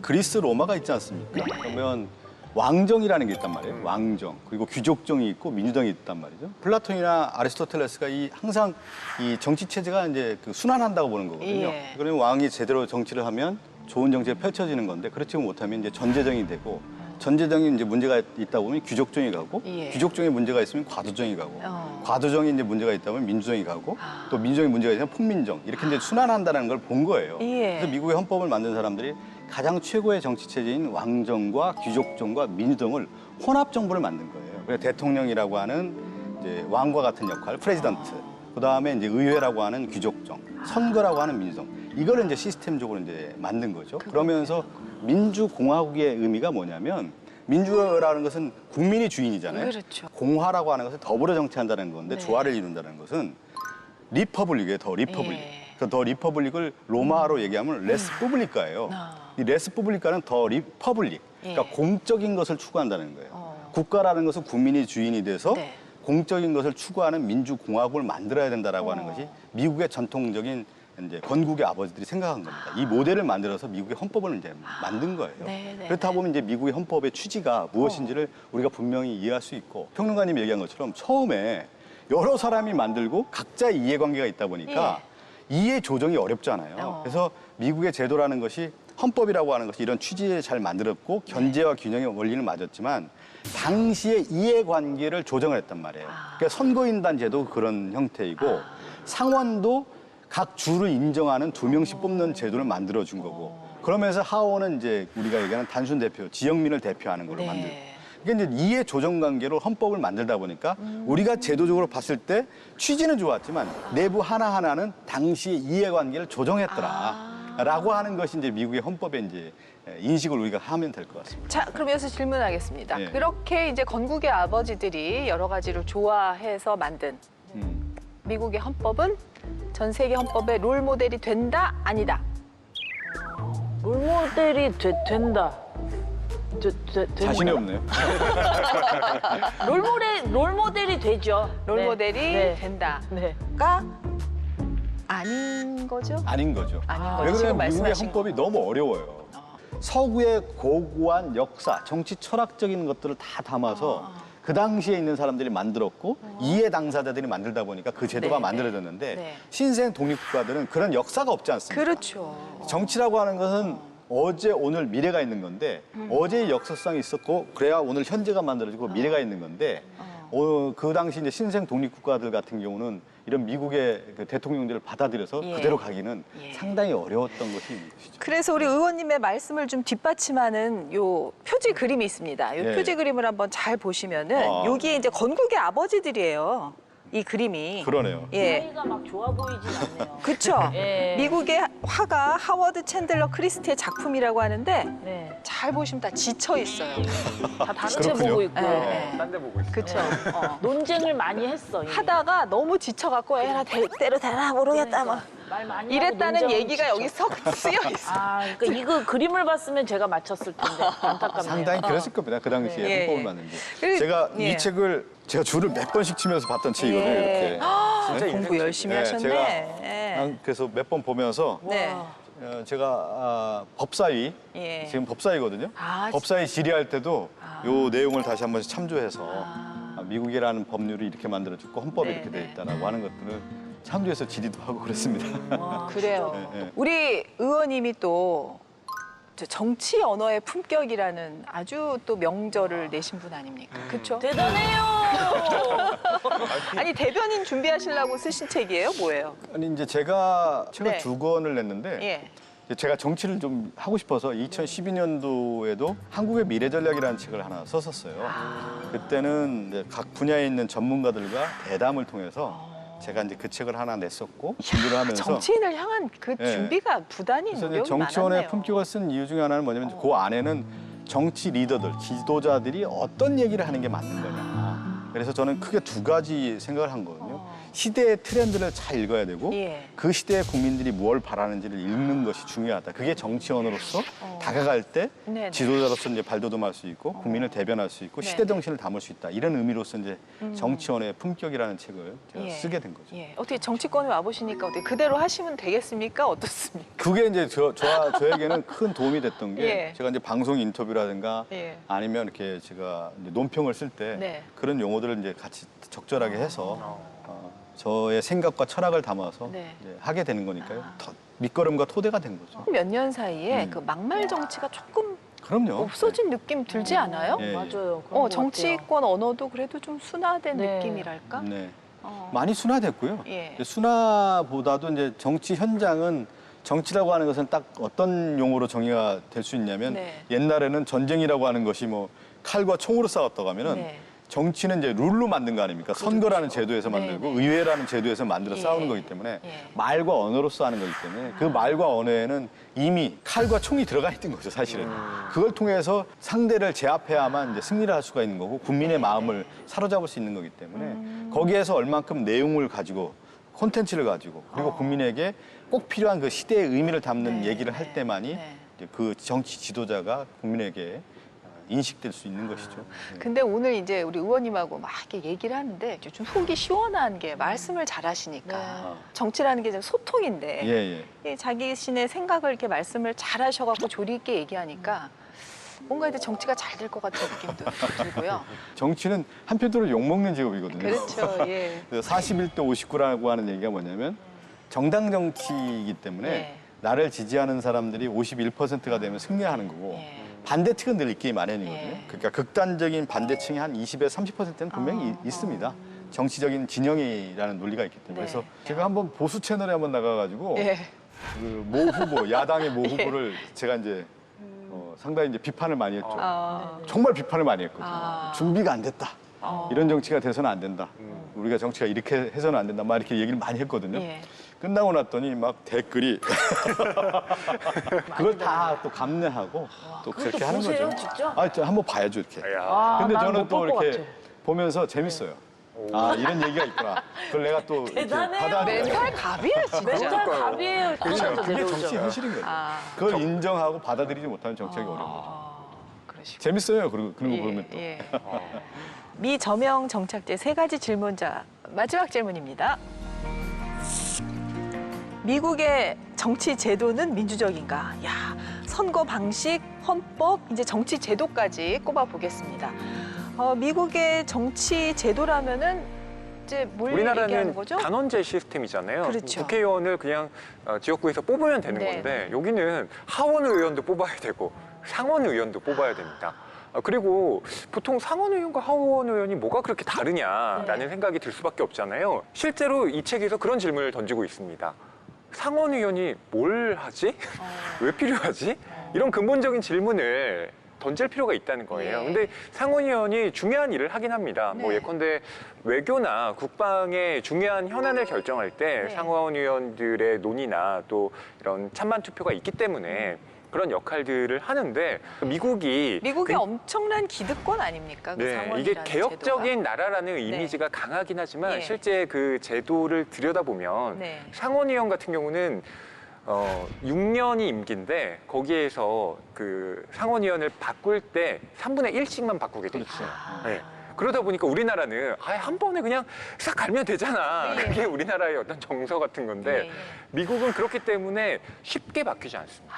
[SPEAKER 5] 그리스 로마가 있지 않습니까? 그러면 왕정이라는 게 있단 말이에요. 왕정 그리고 귀족정이 있고 민주정이 있단 말이죠. 플라톤이나 아리스토텔레스가 항상 이 정치 체제가 이제 그 순환한다고 보는 거거든요.
[SPEAKER 1] 예.
[SPEAKER 5] 그러면 왕이 제대로 정치를 하면 좋은 정치가 펼쳐지는 건데 그렇지 못하면 이제 전제정이 되고 전제정이 이제 문제가 있다 보면 귀족정이 가고
[SPEAKER 1] 예.
[SPEAKER 5] 귀족정에 문제가 있으면 과도정이 가고 과도정이 이제 문제가 있다면 민주정이 가고 또 민주정에 문제가 있으면 폭민정 이렇게 이제 순환한다는 걸 본 거예요.
[SPEAKER 1] 예.
[SPEAKER 5] 그래서 미국의 헌법을 만든 사람들이 가장 최고의 정치 체제인 왕정과 귀족정과 민주정을 혼합 정부를 만든 거예요. 그래서 대통령이라고 하는 이제 왕과 같은 역할, 프레지던트. 그 다음에 이제 의회라고 하는 귀족정, 선거라고 하는 민주정. 이거를 이제 시스템적으로 이제 만든 거죠. 그러면서 민주공화국의 의미가 뭐냐면 민주라는 것은 국민이 주인이잖아요.
[SPEAKER 1] 그렇죠.
[SPEAKER 5] 공화라고 하는 것은 더불어 정치한다는 건데
[SPEAKER 1] 네.
[SPEAKER 5] 조화를 이룬다는 것은 리퍼블릭이에요. 더 리퍼블릭.
[SPEAKER 1] 예.
[SPEAKER 5] 그 더 리퍼블릭을 로마로 얘기하면 레스포블리카예요. 이 레스포블리카는 더 리퍼블릭. 그러니까
[SPEAKER 1] 예.
[SPEAKER 5] 공적인 것을 추구한다는 거예요. 국가라는 것은 국민이 주인이 돼서
[SPEAKER 1] 네.
[SPEAKER 5] 공적인 것을 추구하는 민주공화국을 만들어야 된다라고 하는 것이 미국의 전통적인 이제 건국의 아버지들이 생각한 겁니다. 이 모델을 만들어서 미국의 헌법을 이제 만든 거예요.
[SPEAKER 1] 네, 네,
[SPEAKER 5] 그렇다 보면 이제 미국의 헌법의 취지가 무엇인지를 우리가 분명히 이해할 수 있고 평론가님이 얘기한 것처럼 처음에 여러 사람이 만들고 각자의 이해관계가 있다 보니까 이해 조정이 어렵잖아요. 그래서 미국의 제도라는 것이 헌법이라고 하는 것이 이런 취지에 잘 만들었고 견제와 균형의 원리를 맞았지만 당시의 이해관계를 조정을 했단 말이에요. 그러니까 선거인단 제도 그런 형태이고 상원도 각 주를 인정하는 2명씩 뽑는 제도를 만들어준 거고 그러면서 하원은 이제 우리가 얘기하는 단순 대표, 지역민을 대표하는 걸로 만들고 그러니까 이제 이해 조정 관계로 헌법을 만들다 보니까 우리가 제도적으로 봤을 때 취지는 좋았지만 내부 하나하나는 당시의 이해관계를 조정했더라라고 하는 것이 이제 미국의 헌법의 이제 인식을 우리가 하면 될 것 같습니다.
[SPEAKER 1] 자, 그럼 여기서 질문하겠습니다.
[SPEAKER 5] 예.
[SPEAKER 1] 그렇게 이제 건국의 아버지들이 여러 가지를 좋아해서 만든 미국의 헌법은 전 세계 헌법의 롤 모델이 된다, 아니다.
[SPEAKER 3] 롤모델이 된다.
[SPEAKER 5] 자신이 없네요.
[SPEAKER 3] 롤모델이 되죠.
[SPEAKER 1] 롤
[SPEAKER 3] 네.
[SPEAKER 1] 모델이
[SPEAKER 3] 네.
[SPEAKER 1] 된다가
[SPEAKER 3] 네.
[SPEAKER 1] 아닌 거죠?
[SPEAKER 5] 아닌 거죠.
[SPEAKER 1] 아닌
[SPEAKER 5] 왜
[SPEAKER 1] 거죠. 지금
[SPEAKER 5] 그러냐면 미국의
[SPEAKER 1] 말씀하신
[SPEAKER 5] 헌법이 너무 어려워요. 서구의 고고한 역사, 정치 철학적인 것들을 다 담아서 그 당시에 있는 사람들이 만들었고 이해 당사자들이 만들다 보니까 그 제도가
[SPEAKER 1] 네,
[SPEAKER 5] 만들어졌는데
[SPEAKER 1] 네.
[SPEAKER 5] 신생 독립국가들은 그런 역사가 없지 않습니까?
[SPEAKER 1] 그렇죠.
[SPEAKER 5] 정치라고 하는 것은 어제, 오늘, 미래가 있는 건데 어제의 역사성이 있었고 그래야 오늘 현재가 만들어지고 미래가 있는 건데 그 당시 이제 신생 독립국가들 같은 경우는 이런 미국의 그 대통령들을 받아들여서
[SPEAKER 1] 예.
[SPEAKER 5] 그대로 가기는
[SPEAKER 1] 예.
[SPEAKER 5] 상당히 어려웠던 것이 있는 것이죠.
[SPEAKER 1] 그래서 우리 의원님의 말씀을 좀 뒷받침하는 요 표지 그림이 있습니다. 요
[SPEAKER 5] 예.
[SPEAKER 1] 표지 그림을 한번 잘 보시면은
[SPEAKER 5] 아.
[SPEAKER 1] 여기에 이제 건국의 아버지들이에요. 이 그림이.
[SPEAKER 5] 그러네요.
[SPEAKER 1] 예.
[SPEAKER 3] 사이가 막 좋아 보이진 않네요.
[SPEAKER 1] 그렇죠.
[SPEAKER 3] 예.
[SPEAKER 1] 미국의 화가 하워드 챈들러 크리스티의 작품이라고 하는데
[SPEAKER 3] 네.
[SPEAKER 1] 잘 보시면 다 지쳐 있어요.
[SPEAKER 3] 다 다른 체
[SPEAKER 5] 그렇군요.
[SPEAKER 3] 보고 있고.
[SPEAKER 1] 예.
[SPEAKER 4] 딴 데 보고 있어요.
[SPEAKER 1] 그렇죠.
[SPEAKER 3] 논쟁을 많이 했어. 이미.
[SPEAKER 1] 하다가 너무 지쳐갖고 에라 때려 대라 모르겠다 막
[SPEAKER 3] 말 많이 하고
[SPEAKER 1] 이랬다는
[SPEAKER 3] 논쟁하고
[SPEAKER 1] 얘기가
[SPEAKER 3] 지쳐.
[SPEAKER 1] 여기 썩 쓰여 있어.
[SPEAKER 3] 아, 그러니까 이거 그림을 봤으면 제가 맞췄을 텐데 안타깝네요.
[SPEAKER 5] 상당히 그랬을 겁니다. 그 당시에
[SPEAKER 1] 예,
[SPEAKER 5] 헌법을
[SPEAKER 1] 예.
[SPEAKER 5] 만든 게.
[SPEAKER 1] 그리고-
[SPEAKER 5] 제가
[SPEAKER 1] 예.
[SPEAKER 5] 이 책을 제가 줄을 몇 번씩 치면서 봤던 책이거든요.
[SPEAKER 1] 예.
[SPEAKER 5] 이렇게.
[SPEAKER 4] 진짜
[SPEAKER 1] 공부
[SPEAKER 4] 인생
[SPEAKER 1] 열심히
[SPEAKER 5] 네,
[SPEAKER 1] 하셨네.
[SPEAKER 5] 제가
[SPEAKER 1] 예.
[SPEAKER 5] 그래서 몇 번 보면서
[SPEAKER 1] 네.
[SPEAKER 5] 제가 법사위
[SPEAKER 1] 예.
[SPEAKER 5] 지금 법사위거든요.
[SPEAKER 1] 아,
[SPEAKER 5] 법사위 질의할 때도 요 내용을 다시 한번 참조해서 미국이라는 법률이 이렇게 만들어졌고 헌법이
[SPEAKER 1] 네,
[SPEAKER 5] 이렇게
[SPEAKER 1] 네.
[SPEAKER 5] 돼 있다라고 하는 것들을 참조해서 질의도 하고 그랬습니다.
[SPEAKER 1] 그래요.
[SPEAKER 5] 예, 예.
[SPEAKER 1] 우리 의원님이 또 저 정치 언어의 품격이라는 아주 또 명절을 내신 분 아닙니까? 그렇죠?
[SPEAKER 3] 대단해요.
[SPEAKER 1] 아니 대변인 준비하시려고 쓰신 책이에요? 뭐예요?
[SPEAKER 5] 아니 이제 제가 책을
[SPEAKER 1] 네.
[SPEAKER 5] 2권을 냈는데
[SPEAKER 1] 예.
[SPEAKER 5] 이제 제가 정치를 좀 하고 싶어서 2012년도에도 한국의 미래 전략이라는 책을 하나 썼었어요. 그때는 이제 각 분야에 있는 전문가들과 대담을 통해서 제가 이제 그 책을 하나 냈었고 준비를 하면서
[SPEAKER 1] 정치인을 향한 그
[SPEAKER 5] 예.
[SPEAKER 1] 준비가 부단히
[SPEAKER 5] 그래서 이제
[SPEAKER 1] 노력이
[SPEAKER 5] 정치원의
[SPEAKER 1] 많았네요.
[SPEAKER 5] 품격을 쓴 이유 중에 하나는 뭐냐면 그 안에는 정치 리더들, 지도자들이 어떤 얘기를 하는 게 맞는 거냐. 그래서 저는 크게 2가지 생각을 한 거거든요. 시대의 트렌드를 잘 읽어야 되고
[SPEAKER 1] 예.
[SPEAKER 5] 그 시대의 국민들이 뭘 바라는지를 읽는 것이 중요하다. 그게 정치원으로서 다가갈 때
[SPEAKER 1] 네네.
[SPEAKER 5] 지도자로서 이제 발돋움할 수 있고 국민을 대변할 수 있고 시대
[SPEAKER 1] 네네.
[SPEAKER 5] 정신을 담을 수 있다. 이런 의미로서 이제 정치원의 품격이라는 책을 제가
[SPEAKER 1] 예.
[SPEAKER 5] 쓰게 된 거죠.
[SPEAKER 1] 예. 어떻게 정치권에 와 보시니까 어떻게 그대로 하시면 되겠습니까? 어떻습니까?
[SPEAKER 5] 그게 이제 저에게는 큰 도움이 됐던 게
[SPEAKER 1] 예.
[SPEAKER 5] 제가 이제 방송 인터뷰라든가
[SPEAKER 1] 예.
[SPEAKER 5] 아니면 이렇게 제가 이제 논평을 쓸 때
[SPEAKER 1] 네.
[SPEAKER 5] 그런 용어들을 이제 같이 적절하게 해서 저의 생각과 철학을 담아서
[SPEAKER 1] 네.
[SPEAKER 5] 이제 하게 되는 거니까요. 더 밑거름과 토대가 된 거죠.
[SPEAKER 1] 몇 년 사이에
[SPEAKER 5] 음.
[SPEAKER 1] 그 막말 정치가 조금
[SPEAKER 5] 그럼요.
[SPEAKER 1] 없어진 느낌 들지 않아요?
[SPEAKER 5] 예.
[SPEAKER 3] 맞아요. 그런 것
[SPEAKER 1] 정치권 언어도 그래도 좀 순화된
[SPEAKER 3] 네.
[SPEAKER 1] 느낌이랄까?
[SPEAKER 5] 네.
[SPEAKER 1] 어.
[SPEAKER 5] 많이 순화됐고요.
[SPEAKER 1] 예.
[SPEAKER 5] 근데 순화보다도 이제 정치 현장은 정치라고 하는 것은 딱 어떤 용어로 정의가 될 수 있냐면
[SPEAKER 1] 네.
[SPEAKER 5] 옛날에는 전쟁이라고 하는 것이 뭐 칼과 총으로 싸웠다고 하면은
[SPEAKER 1] 네.
[SPEAKER 5] 정치는 이제 룰로 만든 거 아닙니까? 선거라는 제도에서 만들고
[SPEAKER 1] 네, 네.
[SPEAKER 5] 의회라는 제도에서 만들어
[SPEAKER 1] 예.
[SPEAKER 5] 싸우는 거기 때문에
[SPEAKER 1] 예.
[SPEAKER 5] 말과 언어로서 하는 거기 때문에 그 말과 언어에는 이미 칼과 총이 들어가 있는 거죠, 사실은. 그걸 통해서 상대를 제압해야만 이제 승리를 할 수가 있는 거고 국민의 마음을 사로잡을 수 있는 거기 때문에 거기에서 얼만큼 내용을 가지고 콘텐츠를 가지고 그리고 국민에게 꼭 필요한 그 시대의 의미를 담는
[SPEAKER 1] 네,
[SPEAKER 5] 얘기를 할
[SPEAKER 1] 네,
[SPEAKER 5] 때만이
[SPEAKER 1] 네.
[SPEAKER 5] 이제 그 정치 지도자가 국민에게 인식될 수 있는 것이죠.
[SPEAKER 1] 근데 오늘 이제 우리 의원님하고 막 이렇게 얘기를 하는데 좀 속이 시원한 게 말씀을 잘하시니까
[SPEAKER 3] 네.
[SPEAKER 1] 정치라는 게 좀 소통인데
[SPEAKER 5] 예, 예.
[SPEAKER 1] 이 자기 신의 생각을 이렇게 말씀을 잘하셔갖고 조리 있게 얘기하니까 뭔가 이제 정치가 잘 될 것 같은 느낌도 들고요.
[SPEAKER 5] 정치는 한편으로 욕먹는 직업이거든요.
[SPEAKER 1] 그렇죠. 예.
[SPEAKER 5] 41대 59라고 하는 얘기가 뭐냐면 정당 정치이기 때문에
[SPEAKER 1] 네.
[SPEAKER 5] 나를 지지하는 사람들이 51%가 되면 승리하는 거고
[SPEAKER 1] 예.
[SPEAKER 5] 반대측은 늘 있기 마련이거든요.
[SPEAKER 1] 예.
[SPEAKER 5] 그러니까 극단적인 반대층이 한 20에서 30%는 분명히 있습니다. 정치적인 진영이라는 논리가 있기 때문에.
[SPEAKER 1] 네.
[SPEAKER 5] 그래서 제가 한번 보수 채널에 한번 나가가지고
[SPEAKER 1] 예.
[SPEAKER 5] 그 모 후보, 야당의 모 후보를 제가 이제 상당히 이제 비판을 많이 했죠.
[SPEAKER 1] 아.
[SPEAKER 5] 정말 비판을 많이 했거든요.
[SPEAKER 1] 아.
[SPEAKER 5] 준비가 안 됐다. 이런 정치가 돼서는 안 된다. 우리가 정치가 이렇게 해서는 안 된다. 막 이렇게 얘기를 많이 했거든요.
[SPEAKER 1] 예.
[SPEAKER 5] 끝나고 났더니 막 댓글이 그걸 다 또 감내하고 또 그렇게 하는
[SPEAKER 3] 보세요,
[SPEAKER 5] 거죠.
[SPEAKER 3] 직접?
[SPEAKER 5] 아, 저 한번 봐야죠 이렇게.
[SPEAKER 4] 야.
[SPEAKER 5] 근데
[SPEAKER 3] 난
[SPEAKER 5] 저는
[SPEAKER 3] 못
[SPEAKER 5] 또
[SPEAKER 3] 볼것
[SPEAKER 5] 이렇게
[SPEAKER 3] 같아.
[SPEAKER 5] 보면서 재밌어요. 아, 이런 얘기가 있구나. 그걸 내가 또 이렇게
[SPEAKER 3] 대단해요.
[SPEAKER 5] 받아들여요.
[SPEAKER 1] 멘탈 갑이에요, 진짜.
[SPEAKER 3] 멘탈 갑이에요.
[SPEAKER 5] 그렇죠.
[SPEAKER 3] 진짜
[SPEAKER 5] 그게
[SPEAKER 3] 내려오죠.
[SPEAKER 5] 정치 현실인 거죠.
[SPEAKER 1] 아.
[SPEAKER 5] 그걸 인정하고 받아들이지 못하는 정치하기 어려운 거죠.
[SPEAKER 1] 그러시고.
[SPEAKER 5] 재밌어요. 그런 거 보면 또.
[SPEAKER 1] 예. 미저명 정착제 3가지 질문자 마지막 질문입니다. 미국의 정치 제도는 민주적인가? 야, 선거 방식, 헌법, 이제 정치 제도까지 꼽아 보겠습니다. 미국의 정치 제도라면은 이제 뭘 얘기하는
[SPEAKER 4] 우리나라는
[SPEAKER 1] 거죠?
[SPEAKER 4] 단원제 시스템이잖아요.
[SPEAKER 1] 그렇죠.
[SPEAKER 4] 국회의원을 그냥 지역구에서 뽑으면 되는
[SPEAKER 1] 네.
[SPEAKER 4] 건데 여기는 하원 의원도 뽑아야 되고 상원 의원도 뽑아야 됩니다. 그리고 보통 상원 의원과 하원 의원이 뭐가 그렇게 다르냐라는
[SPEAKER 1] 네.
[SPEAKER 4] 생각이 들 수밖에 없잖아요. 실제로 이 책에서 그런 질문을 던지고 있습니다. 상원 의원이 뭘 하지? 왜 필요하지? 이런 근본적인 질문을 던질 필요가 있다는 거예요.
[SPEAKER 1] 예.
[SPEAKER 4] 근데 상원의원이 중요한 일을 하긴 합니다.
[SPEAKER 1] 네.
[SPEAKER 4] 뭐 예컨대 외교나 국방의 중요한 현안을 결정할 때
[SPEAKER 1] 네.
[SPEAKER 4] 상원의원들의 논의나 또 이런 찬반 투표가 있기 때문에 그런 역할들을 하는데 미국이
[SPEAKER 1] 미국의 엄청난 기득권 아닙니까? 그
[SPEAKER 4] 네,
[SPEAKER 1] 상원이라는
[SPEAKER 4] 이게 개혁적인
[SPEAKER 1] 제도가.
[SPEAKER 4] 나라라는 이미지가 강하긴 하지만
[SPEAKER 1] 예.
[SPEAKER 4] 실제 그 제도를 들여다보면
[SPEAKER 1] 네.
[SPEAKER 4] 상원의원 같은 경우는 6년이 임기인데 거기에서 그 상원의원을 바꿀 때 3분의 1씩만 바꾸게 돼 있어요. 네. 그러다 보니까 우리나라는 한 번에 그냥 싹 갈면 되잖아.
[SPEAKER 1] 네.
[SPEAKER 4] 그게 우리나라의 어떤 정서 같은 건데
[SPEAKER 1] 네.
[SPEAKER 4] 미국은 그렇기 때문에 쉽게 바뀌지 않습니다.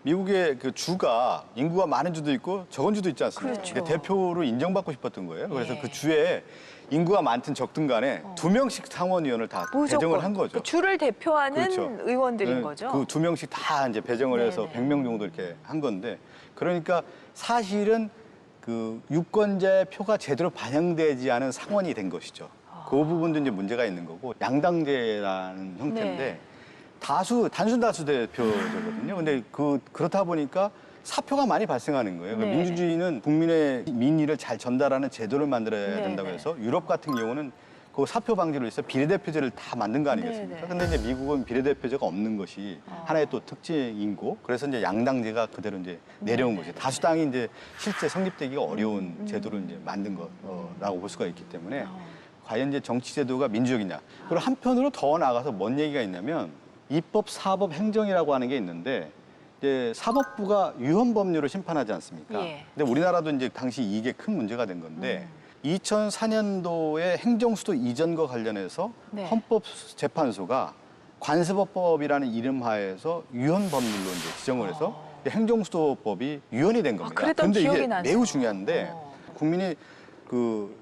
[SPEAKER 5] 미국의 그 주가 인구가 많은 주도 있고 적은 주도 있지 않습니까?
[SPEAKER 1] 그렇죠.
[SPEAKER 5] 그러니까 대표로 인정받고 싶었던 거예요. 그래서
[SPEAKER 1] 예.
[SPEAKER 5] 그 주에 인구가 많든 적든 간에 2명씩 상원의원을 다 배정을 한 거죠.
[SPEAKER 1] 그 주를 대표하는
[SPEAKER 5] 그렇죠.
[SPEAKER 1] 의원들인
[SPEAKER 5] 네,
[SPEAKER 1] 거죠.
[SPEAKER 5] 그 2명씩 다 이제 배정을 해서
[SPEAKER 1] 네네.
[SPEAKER 5] 100명 정도 이렇게 한 건데 형그러니까 사실은 그 유권자의 표가 제대로 반영되지 않은 상원이 된 것이죠. 그 부분도 이제 문제가 있는 거고 양당제라는 형태인데
[SPEAKER 1] 네.
[SPEAKER 5] 단순 다수 대표제거든요. 근데 그렇다 보니까 사표가 많이 발생하는 거예요.
[SPEAKER 1] 네.
[SPEAKER 5] 민주주의는 국민의 민의를 잘 전달하는 제도를 만들어야
[SPEAKER 1] 네,
[SPEAKER 5] 된다고
[SPEAKER 1] 네.
[SPEAKER 5] 해서 유럽 같은 경우는 그 사표 방지로 해서 비례대표제를 다 만든 거 아니겠습니까?
[SPEAKER 1] 네, 네.
[SPEAKER 5] 근데 이제 미국은 비례대표제가 없는 것이 하나의 또 특징이고 그래서 이제 양당제가 그대로 이제 내려온 거죠. 다수당이 이제 실제 성립되기가 어려운 제도를 이제 만든 거라고 볼 수가 있기 때문에 과연 이제 정치 제도가 민주적이냐. 그리고 한편으로 더 나아가서 뭔 얘기가 있냐면 입법, 사법, 행정이라고 하는 게 있는데 이제 사법부가 위헌 법률을 심판하지 않습니까?
[SPEAKER 1] 예.
[SPEAKER 5] 근데 우리나라도 이제 당시 이게 큰 문제가 된 건데 2004년도에 행정수도 이전과 관련해서
[SPEAKER 1] 네.
[SPEAKER 5] 헌법재판소가 관습법이라는 이름 하에서 위헌 법률로 이제 지정을 해서 행정수도법이 위헌이 된 겁니다.
[SPEAKER 1] 그랬던
[SPEAKER 5] 근데
[SPEAKER 1] 기억이
[SPEAKER 5] 이게
[SPEAKER 1] 나네요.
[SPEAKER 5] 매우 중요한데 국민이 그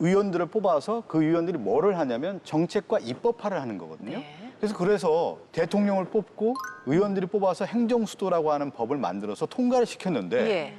[SPEAKER 5] 의원들을 뽑아서 그 의원들이 뭐를 하냐면 정책과 입법화를 하는 거거든요.
[SPEAKER 1] 네.
[SPEAKER 5] 그래서 대통령을 뽑고 의원들이 뽑아서 행정수도라고 하는 법을 만들어서 통과를 시켰는데
[SPEAKER 1] 예.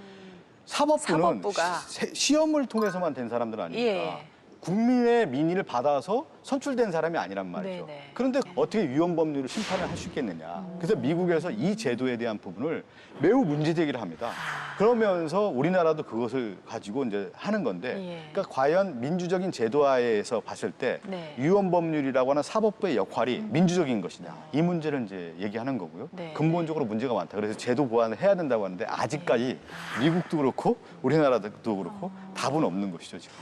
[SPEAKER 5] 사법부는
[SPEAKER 1] 사법부가.
[SPEAKER 5] 시험을 통해서만 된 사람들 아닙니까?
[SPEAKER 1] 예.
[SPEAKER 5] 국민의 민의를 받아서 선출된 사람이 아니란 말이죠.
[SPEAKER 1] 네네.
[SPEAKER 5] 그런데 어떻게 위헌 법률을 심판을 할 수 있겠느냐. 그래서 미국에서 이 제도에 대한 부분을 매우 문제제기를 합니다. 그러면서 우리나라도 그것을 가지고 이제 하는 건데,
[SPEAKER 1] 예.
[SPEAKER 5] 그러니까 과연 민주적인 제도화에서 봤을 때
[SPEAKER 1] 네.
[SPEAKER 5] 위헌 법률이라고 하는 사법부의 역할이 민주적인 것이냐. 이 문제를 이제 얘기하는 거고요.
[SPEAKER 1] 네.
[SPEAKER 5] 근본적으로 문제가 많다. 그래서 제도 보완을 해야 된다고 하는데 아직까지 미국도 그렇고 우리나라도 그렇고 답은 없는 것이죠, 지금.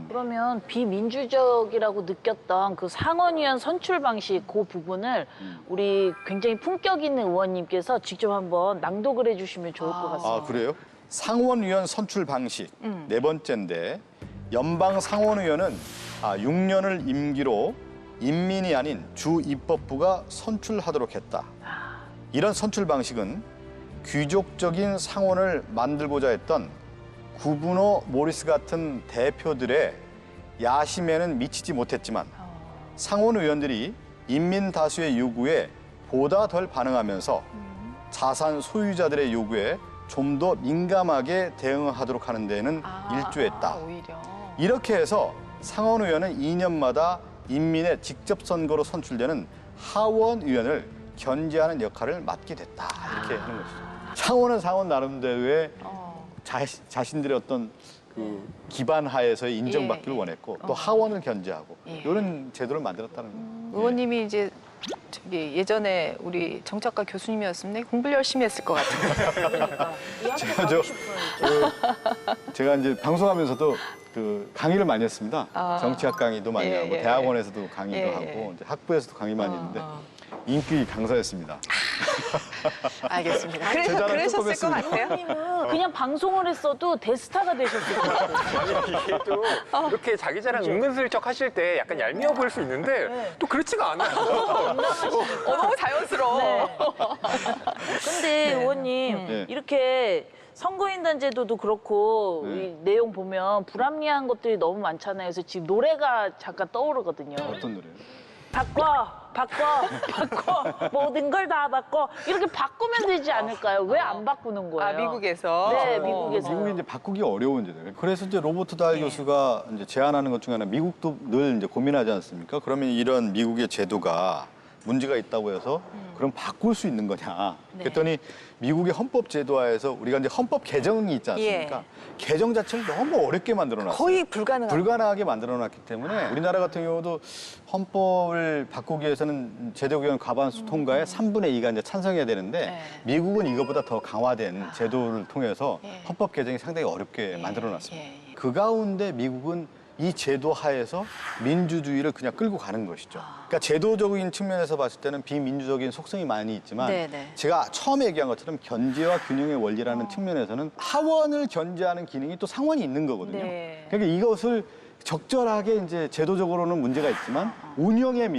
[SPEAKER 3] 그러면 비민주적이라고 느꼈던 그 상원의원 선출 방식 그 부분을 우리 굉장히 품격 있는 의원님께서 직접 한번 낭독을 해주시면 좋을 것 같습니다.
[SPEAKER 5] 아, 그래요? 상원의원 선출 방식 네 번째인데 연방 상원의원은 6년을 임기로 인민이 아닌 주 입법부가 선출하도록 했다. 이런 선출 방식은 귀족적인 상원을 만들고자 했던 구브너 모리스 같은 대표들의 야심에는 미치지 못했지만 상원 의원들이 인민 다수의 요구에 보다 덜 반응하면서 자산 소유자들의 요구에 좀 더 민감하게 대응하도록 하는 데에는 일조했다.
[SPEAKER 1] 오히려.
[SPEAKER 5] 이렇게 해서 상원 의원은 2년마다 인민의 직접 선거로 선출되는 하원 의원을 견제하는 역할을 맡게 됐다. 이렇게 하는 것이죠. 상원은 상원 나름대로의 자신들의 어떤 그 기반 하에서의 인정받기를
[SPEAKER 1] 예.
[SPEAKER 5] 원했고 또 하원을 견제하고
[SPEAKER 1] 예.
[SPEAKER 5] 이런 제도를 만들었다는 거예요.
[SPEAKER 1] 의원님이 이제 저기 예전에 우리 정작가 교수님이었으면 공부를 열심히 했을 것 같아요.
[SPEAKER 5] 제가 이제 방송하면서도 그 강의를 많이 했습니다.
[SPEAKER 1] 아.
[SPEAKER 5] 정치학 강의도 많이
[SPEAKER 1] 예,
[SPEAKER 5] 하고
[SPEAKER 1] 예,
[SPEAKER 5] 대학원에서도 강의도
[SPEAKER 1] 예,
[SPEAKER 5] 하고 이제 학부에서도 강의 많이 했는데 인기 강사였습니다.
[SPEAKER 1] 알겠습니다.
[SPEAKER 5] 제 자랑
[SPEAKER 1] 그러셨을
[SPEAKER 5] 조금
[SPEAKER 1] 것
[SPEAKER 5] 했습니다.
[SPEAKER 1] 같아요.
[SPEAKER 3] 의원님은 그냥 방송을 했어도 대스타가 되셨을 것 같아요.
[SPEAKER 4] 아니 이게 또 이렇게 자기 자랑 은근슬쩍 하실 때 약간 얄미워 보일 수 있는데
[SPEAKER 3] 네.
[SPEAKER 4] 또 그렇지가 않아요.
[SPEAKER 1] 너무 자연스러워.
[SPEAKER 3] 네. 근데 의원님
[SPEAKER 5] 네.
[SPEAKER 3] 이렇게 선거인단 제도도 그렇고
[SPEAKER 5] 네.
[SPEAKER 3] 이 내용 보면 불합리한 것들이 너무 많잖아요. 그래서 지금 노래가 잠깐 떠오르거든요.
[SPEAKER 5] 어떤 노래요?
[SPEAKER 3] 바꿔 모든 걸 다 바꿔 이렇게 바꾸면 되지 않을까요? 왜 안 바꾸는 거예요?
[SPEAKER 1] 아, 미국에서?
[SPEAKER 3] 네, 미국에서.
[SPEAKER 5] 미국이 이제 바꾸기 어려운 제도예요. 그래서 이제 로버트 다hl 교수가 이제 제안하는 것 중에 하나 미국도 늘 이제 고민하지 않습니까? 그러면 이런 미국의 제도가 문제가 있다고 해서 그럼 바꿀 수 있는 거냐? 그랬더니 미국의 헌법 제도화에서 우리가 이제 헌법 개정이 있지 않습니까? 개정 자체를 너무 어렵게 만들어 놨어요.
[SPEAKER 1] 거의 불가능한.
[SPEAKER 5] 불가능하게 만들어 놨기 때문에 우리나라 같은 경우도 헌법을 바꾸기 위해서는 제도개혁 과반수 통과에 3분의 2가 이제 찬성해야 되는데 미국은 이것보다 더 강화된 제도를 통해서 헌법 개정이 상당히 어렵게 만들어 놨습니다. 그 가운데 미국은 이 제도 하에서 민주주의를 그냥 끌고 가는 것이죠. 그러니까 제도적인 측면에서 봤을 때는 비민주적인 속성이 많이 있지만 제가 처음에 얘기한 것처럼 견제와 균형의 원리라는 측면에서는 하원을 견제하는 기능이 또 상원이 있는 거거든요.
[SPEAKER 1] 네.
[SPEAKER 5] 그러니까 이것을 적절하게 이제 제도적으로는 문제가 있지만 운영의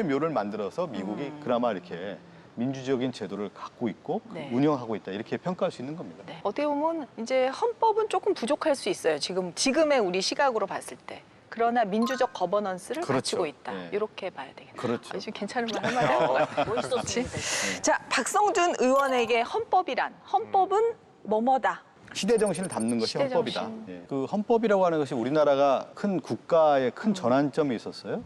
[SPEAKER 5] 묘를 만들어서 미국이 그나마 이렇게 민주적인 제도를 갖고 있고 운영하고 있다 이렇게 평가할 수 있는 겁니다.
[SPEAKER 1] 어떻게 보면 이제 헌법은 조금 부족할 수 있어요. 지금의 우리 시각으로 봤을 때. 그러나 민주적 거버넌스를
[SPEAKER 5] 그렇죠.
[SPEAKER 1] 갖추고 있다.
[SPEAKER 5] 네.
[SPEAKER 1] 이렇게 봐야 되겠네요.
[SPEAKER 5] 그렇죠.
[SPEAKER 1] 아주 괜찮은 말 한마디.
[SPEAKER 3] 멋있었습니다.
[SPEAKER 1] 자, 박성준 의원에게 헌법은 뭐뭐다.
[SPEAKER 5] 시대 정신을 담는 것이
[SPEAKER 1] 시대
[SPEAKER 5] 헌법이다.
[SPEAKER 1] 정신.
[SPEAKER 5] 예. 그 헌법이라고 하는 것이 우리나라가 큰 국가의 큰 전환점이 있었어요.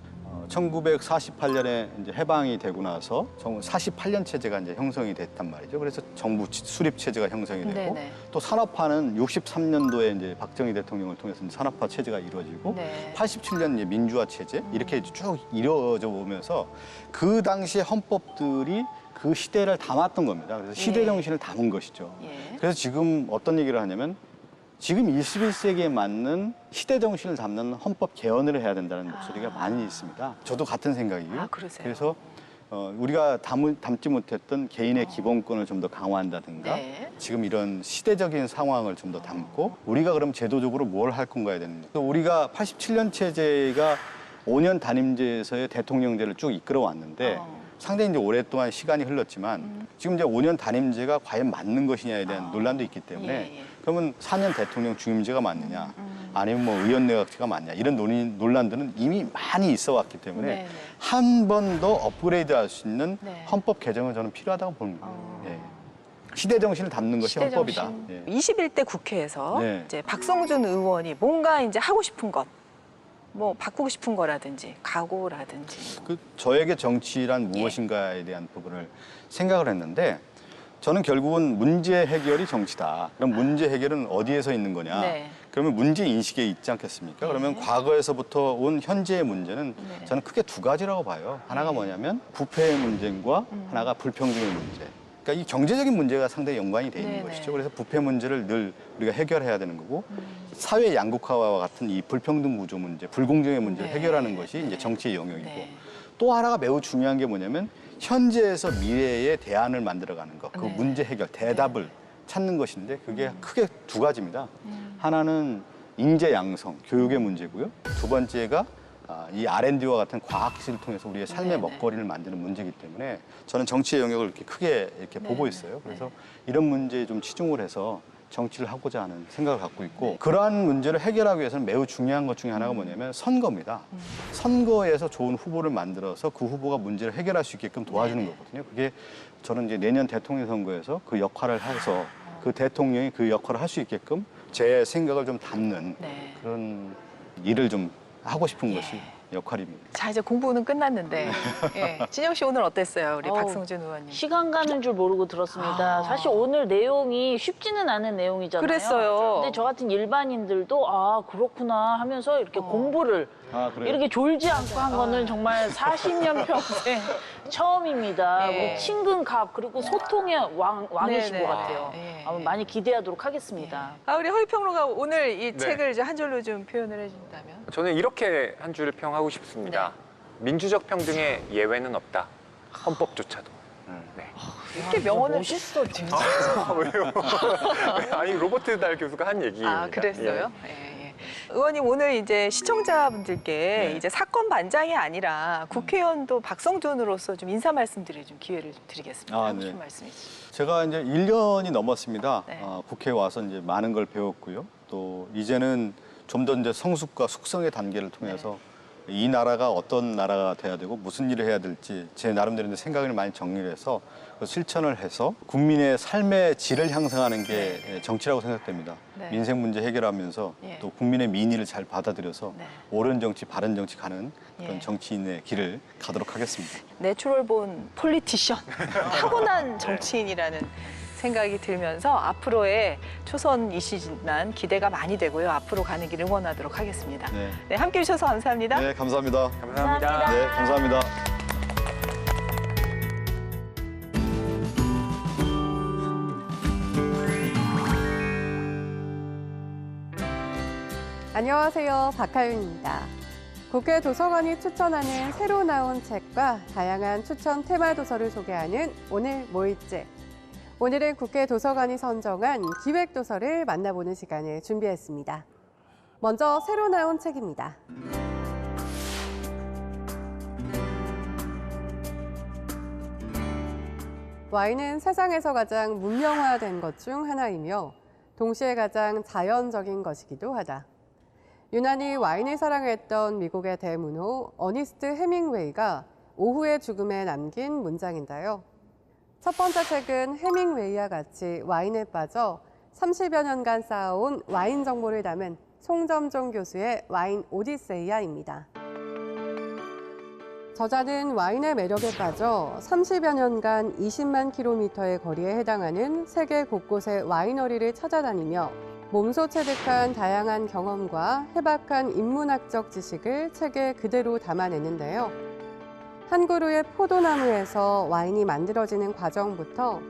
[SPEAKER 5] 1948년에 이제 해방이 되고 나서 48년 체제가 이제 형성이 됐단 말이죠. 그래서 정부 수립 체제가 형성이 되고
[SPEAKER 1] 네네.
[SPEAKER 5] 또 산업화는 63년도에 이제 박정희 대통령을 통해서 산업화 체제가 이루어지고 87년 이제 민주화 체제 이렇게 쭉 이루어져 오면서 그 당시의 헌법들이 그 시대를 담았던 겁니다. 그래서 시대 정신을 담은 것이죠. 그래서 지금 어떤 얘기를 하냐면 지금 21세기에 맞는 시대 정신을 담는 헌법 개헌을 해야 된다는 목소리가 많이 있습니다. 저도 같은 생각이고요.
[SPEAKER 1] 그러세요?
[SPEAKER 5] 그래서 우리가 담지 못했던 개인의 기본권을 좀 더 강화한다든가 지금 이런 시대적인 상황을 좀 더 담고 우리가 그럼 제도적으로 뭘 할 건가에 되는 또 우리가 87년 체제가 5년 단임제에서의 대통령제를 쭉 이끌어 왔는데 상당히 이제 오랫동안 시간이 흘렀지만 지금 이제 5년 단임제가 과연 맞는 것이냐에 대한 논란도 있기 때문에 그러면 4년 대통령 중임제가 맞느냐 아니면 뭐 의원 내각제가 맞냐 이런 논란들은 이미 많이 있어 왔기 때문에 한 번 더 업그레이드할 수 있는 헌법 개정은 저는 필요하다고 봅니다. 예. 시대 정신을 담는 것이 헌법이다. 예.
[SPEAKER 1] 21대 국회에서
[SPEAKER 5] 네.
[SPEAKER 1] 이제 박성준 의원이 뭔가 이제 하고 싶은 것, 뭐 바꾸고 싶은 거라든지 각오라든지.
[SPEAKER 5] 저에게 정치란 무엇인가에 대한 부분을 생각을 했는데 저는 결국은 문제 해결이 정치다. 그럼 문제 해결은 어디에서 있는 거냐? 그러면 문제 인식에 있지 않겠습니까? 그러면 과거에서부터 온 현재의 문제는 저는 크게 두 가지라고 봐요. 하나가 뭐냐면 부패의 문제과 하나가 불평등의 문제. 그러니까 이 경제적인 문제가 상당히 연관이 돼 있는 것이죠. 그래서 부패 문제를 늘 우리가 해결해야 되는 거고 사회 양극화와 같은 이 불평등 구조 문제, 불공정의 문제를 해결하는 것이 이제 정치의 영역이고 또 하나가 매우 중요한 게 뭐냐면 현재에서 미래의 대안을 만들어가는 것, 그 문제 해결, 대답을 찾는 것인데 그게 크게 두 가지입니다. 하나는 인재 양성, 교육의 문제고요. 두 번째가 이 R&D와 같은 과학기술을 통해서 우리의 삶의
[SPEAKER 1] 네네.
[SPEAKER 5] 먹거리를 만드는 문제이기 때문에 저는 정치의 영역을 이렇게 크게 이렇게 보고 있어요. 그래서 이런 문제에 좀 치중을 해서 정치를 하고자 하는 생각을 갖고 있고 그러한 문제를 해결하기 위해서는 매우 중요한 것 중에 하나가 뭐냐면 선거입니다. 선거에서 좋은 후보를 만들어서 그 후보가 문제를 해결할 수 있게끔 도와주는 거거든요. 그게 저는 이제 내년 대통령 선거에서 그 역할을 해서 그 대통령이 그 역할을 할 수 있게끔 제 생각을 좀 담는
[SPEAKER 1] 네.
[SPEAKER 5] 그런 일을 좀 하고 싶은 것이 역할입니다.
[SPEAKER 1] 자, 이제 공부는 끝났는데 예. 진영 씨 오늘 어땠어요? 우리
[SPEAKER 3] 어우,
[SPEAKER 1] 박성준 의원님.
[SPEAKER 3] 시간 가는 줄 모르고 들었습니다. 사실 오늘 내용이 쉽지는 않은 내용이잖아요.
[SPEAKER 1] 그랬어요.
[SPEAKER 3] 근데 저 같은 일반인들도 아 그렇구나 하면서 이렇게 공부를
[SPEAKER 5] 그래요?
[SPEAKER 3] 이렇게 졸지 않고 한 거는 정말 40년 평생 처음입니다.
[SPEAKER 1] 예.
[SPEAKER 3] 우리 친근갑 그리고 소통의 왕이신
[SPEAKER 1] 네네.
[SPEAKER 3] 것 같아요.
[SPEAKER 1] 예.
[SPEAKER 3] 아마 많이 기대하도록 하겠습니다.
[SPEAKER 1] 아, 우리 허위평론가 오늘 이
[SPEAKER 4] 네.
[SPEAKER 1] 책을 이제 한 줄로 좀 표현을 해준다면?
[SPEAKER 4] 저는 이렇게 한 줄을 평하고 싶습니다. 민주적 평등의 예외는 없다. 헌법조차도. 네.
[SPEAKER 1] 이렇게 명언을
[SPEAKER 3] 멋있어 진짜.
[SPEAKER 4] 왜요? 아니 로버트 달 교수가 한 얘기입니다.
[SPEAKER 1] 아, 그랬어요? 예, 예. 의원님 오늘 이제 시청자분들께 이제 사건 반장이 아니라 국회의원도 박성준으로서 좀 인사 말씀드릴 좀 기회를 좀 드리겠습니다.
[SPEAKER 5] 아,
[SPEAKER 1] 하고
[SPEAKER 5] 네.
[SPEAKER 1] 싶은 말씀 있으시죠?
[SPEAKER 5] 제가 이제 1년이 넘었습니다.
[SPEAKER 1] 네.
[SPEAKER 5] 국회에 와서 이제 많은 걸 배웠고요. 또 이제는 좀 더 이제 성숙과 숙성의 단계를 통해서 이 나라가 어떤 나라가 돼야 되고 무슨 일을 해야 될지 제 나름대로 이제 생각을 많이 정리를 해서 실천을 해서 국민의 삶의 질을 향상하는 게 정치라고 생각됩니다.
[SPEAKER 1] 네.
[SPEAKER 5] 민생 문제 해결하면서
[SPEAKER 1] 예.
[SPEAKER 5] 또 국민의 민의를 잘 받아들여서
[SPEAKER 1] 네.
[SPEAKER 5] 옳은 정치, 바른 정치 가는 그런
[SPEAKER 1] 예.
[SPEAKER 5] 정치인의 길을 가도록 하겠습니다.
[SPEAKER 1] 내추럴본 폴리티션, 타고난 정치인이라는 생각이 들면서 앞으로의 초선 이시지만 기대가 많이 되고요. 앞으로 가는 길 응원하도록 하겠습니다.
[SPEAKER 5] 네,
[SPEAKER 1] 네, 함께 해주셔서 감사합니다.
[SPEAKER 5] 네 감사합니다.
[SPEAKER 4] 감사합니다.
[SPEAKER 5] 네, 감사합니다.
[SPEAKER 6] 안녕하세요. 박하윤입니다. 국회 도서관이 추천하는 새로 나온 책과 다양한 추천 테마 도서를 소개하는 오늘 뭐 읽지? 오늘은 국회 도서관이 선정한 기획도서를 만나보는 시간을 준비했습니다. 먼저 새로 나온 책입니다. 와인은 세상에서 가장 문명화된 것 중 하나이며 동시에 가장 자연적인 것이기도 하다. 유난히 와인을 사랑했던 미국의 대문호 어니스트 해밍웨이가 오후의 죽음에 남긴 문장인데요. 첫 번째 책은 해밍웨이와 같이 와인에 빠져 30여 년간 쌓아온 와인 정보를 담은 송점종 교수의 와인 오디세이아입니다. 저자는 와인의 매력에 빠져 30여 년간 20만 킬로미터의 거리에 해당하는 세계 곳곳의 와이너리를 찾아다니며 몸소 체득한 다양한 경험과 해박한 인문학적 지식을 책에 그대로 담아내는데요. 한 그루의 포도나무에서 와인이 만들어지는 과정부터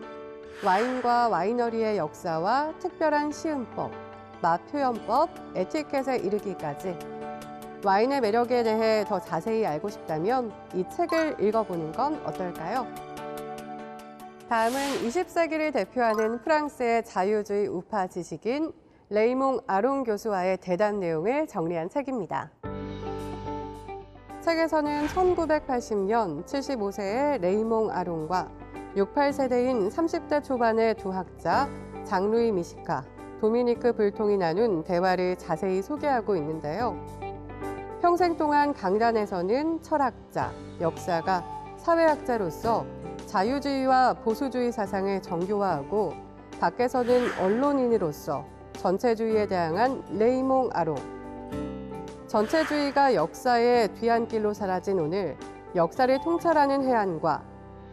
[SPEAKER 6] 와인과 와이너리의 역사와 특별한 시음법, 맛 표현법, 에티켓에 이르기까지 와인의 매력에 대해 더 자세히 알고 싶다면 이 책을 읽어보는 건 어떨까요? 다음은 20세기를 대표하는 프랑스의 자유주의 우파 지식인 레이몽 아롱 교수와의 대담 내용을 정리한 책입니다. 책에서는 1980년 75세의 레이몽 아롱과 68세대인 30대 초반의 두 학자 장루이 미시카, 도미니크 불통이 나눈 대화를 자세히 소개하고 있는데요. 평생 동안 강단에서는 철학자, 역사가, 사회학자로서 자유주의와 보수주의 사상을 정교화하고 밖에서는 언론인으로서 전체주의에 대항한 레이몽 아롱. 전체주의가 역사의 뒤안길로 사라진 오늘 역사를 통찰하는 해안과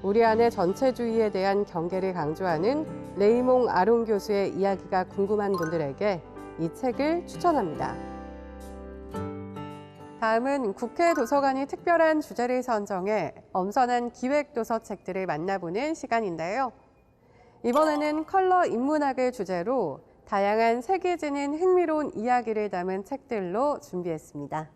[SPEAKER 6] 우리 안의 전체주의에 대한 경계를 강조하는 레이몽 아롱 교수의 이야기가 궁금한 분들에게 이 책을 추천합니다. 다음은 국회 도서관이 특별한 주제를 선정해 엄선한 기획도서 책들을 만나보는 시간인데요. 이번에는 컬러 인문학을 주제로 다양한 색이 지닌 흥미로운 이야기를 담은 책들로 준비했습니다.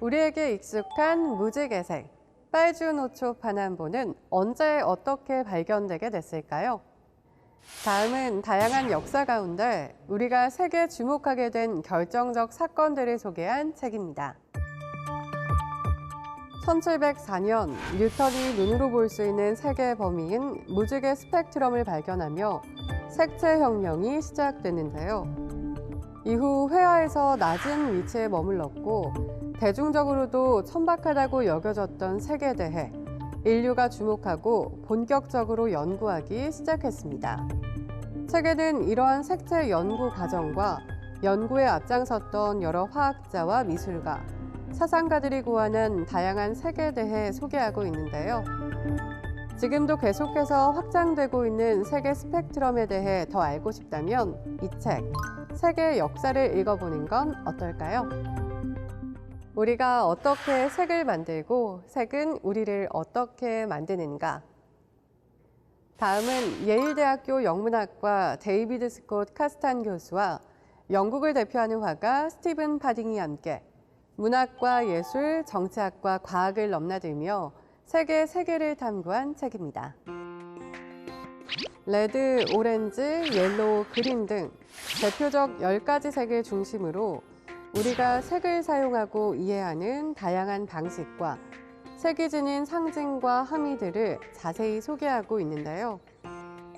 [SPEAKER 6] 우리에게 익숙한 무지개색, 빨주노초 파남보는 언제 어떻게 발견되게 됐을까요? 다음은 다양한 역사 가운데 우리가 세계 주목하게 된 결정적 사건들을 소개한 책입니다. 1704년 뉴턴이 눈으로 볼 수 있는 색의 범위인 무지개 스펙트럼을 발견하며 색채혁명이 시작됐는데요. 이후 회화에서 낮은 위치에 머물렀고 대중적으로도 천박하다고 여겨졌던 색에 대해 인류가 주목하고 본격적으로 연구하기 시작했습니다. 책에는 이러한 색채 연구 과정과 연구에 앞장섰던 여러 화학자와 미술가, 사상가들이 고안한 다양한 색에 대해 소개하고 있는데요. 지금도 계속해서 확장되고 있는 색의 스펙트럼에 대해 더 알고 싶다면 이 책, 색의 역사를 읽어보는 건 어떨까요? 우리가 어떻게 색을 만들고 색은 우리를 어떻게 만드는가? 다음은 예일대학교 영문학과 데이비드 스콧 카스탄 교수와 영국을 대표하는 화가 스티븐 파딩이 함께 문학과 예술, 정치학과 과학을 넘나들며 색의 세계를 탐구한 책입니다. 레드, 오렌지, 옐로우, 그린 등 대표적 10가지 색을 중심으로 우리가 색을 사용하고 이해하는 다양한 방식과 색이 지닌 상징과 함의들을 자세히 소개하고 있는데요.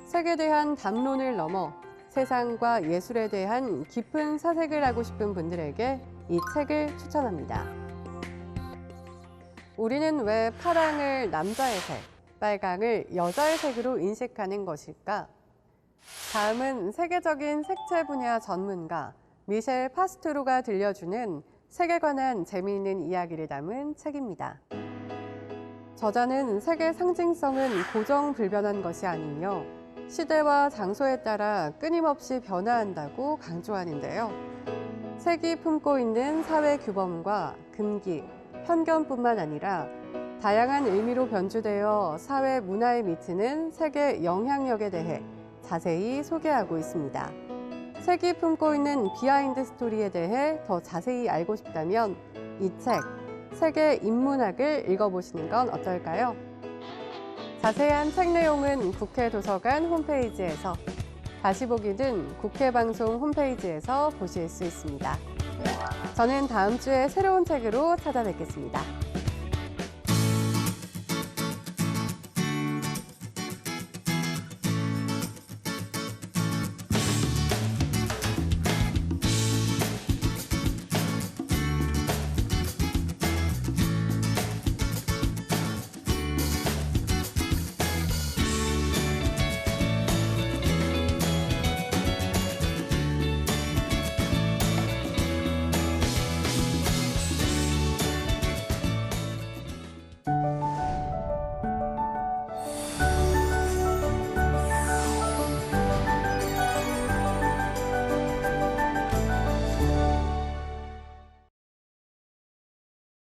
[SPEAKER 6] 색에 대한 담론을 넘어 세상과 예술에 대한 깊은 사색을 하고 싶은 분들에게 이 책을 추천합니다. 우리는 왜 파랑을 남자의 색, 빨강을 여자의 색으로 인식하는 것일까? 다음은 세계적인 색채 분야 전문가 미셸 파스트로가 들려주는 색에 관한 재미있는 이야기를 담은 책입니다. 저자는 색의 상징성은 고정불변한 것이 아니며 시대와 장소에 따라 끊임없이 변화한다고 강조하는데요. 색이 품고 있는 사회 규범과 금기, 편견뿐만 아니라 다양한 의미로 변주되어 사회 문화에 미치는 색의 영향력에 대해 자세히 소개하고 있습니다. 색이 품고 있는 비하인드 스토리에 대해 더 자세히 알고 싶다면 이 책, 색의 인문학을 읽어보시는 건 어떨까요? 자세한 책 내용은 국회 도서관 홈페이지에서, 다시 보기는 국회 방송 홈페이지에서 보실 수 있습니다. 저는 다음 주에 새로운 책으로 찾아뵙겠습니다.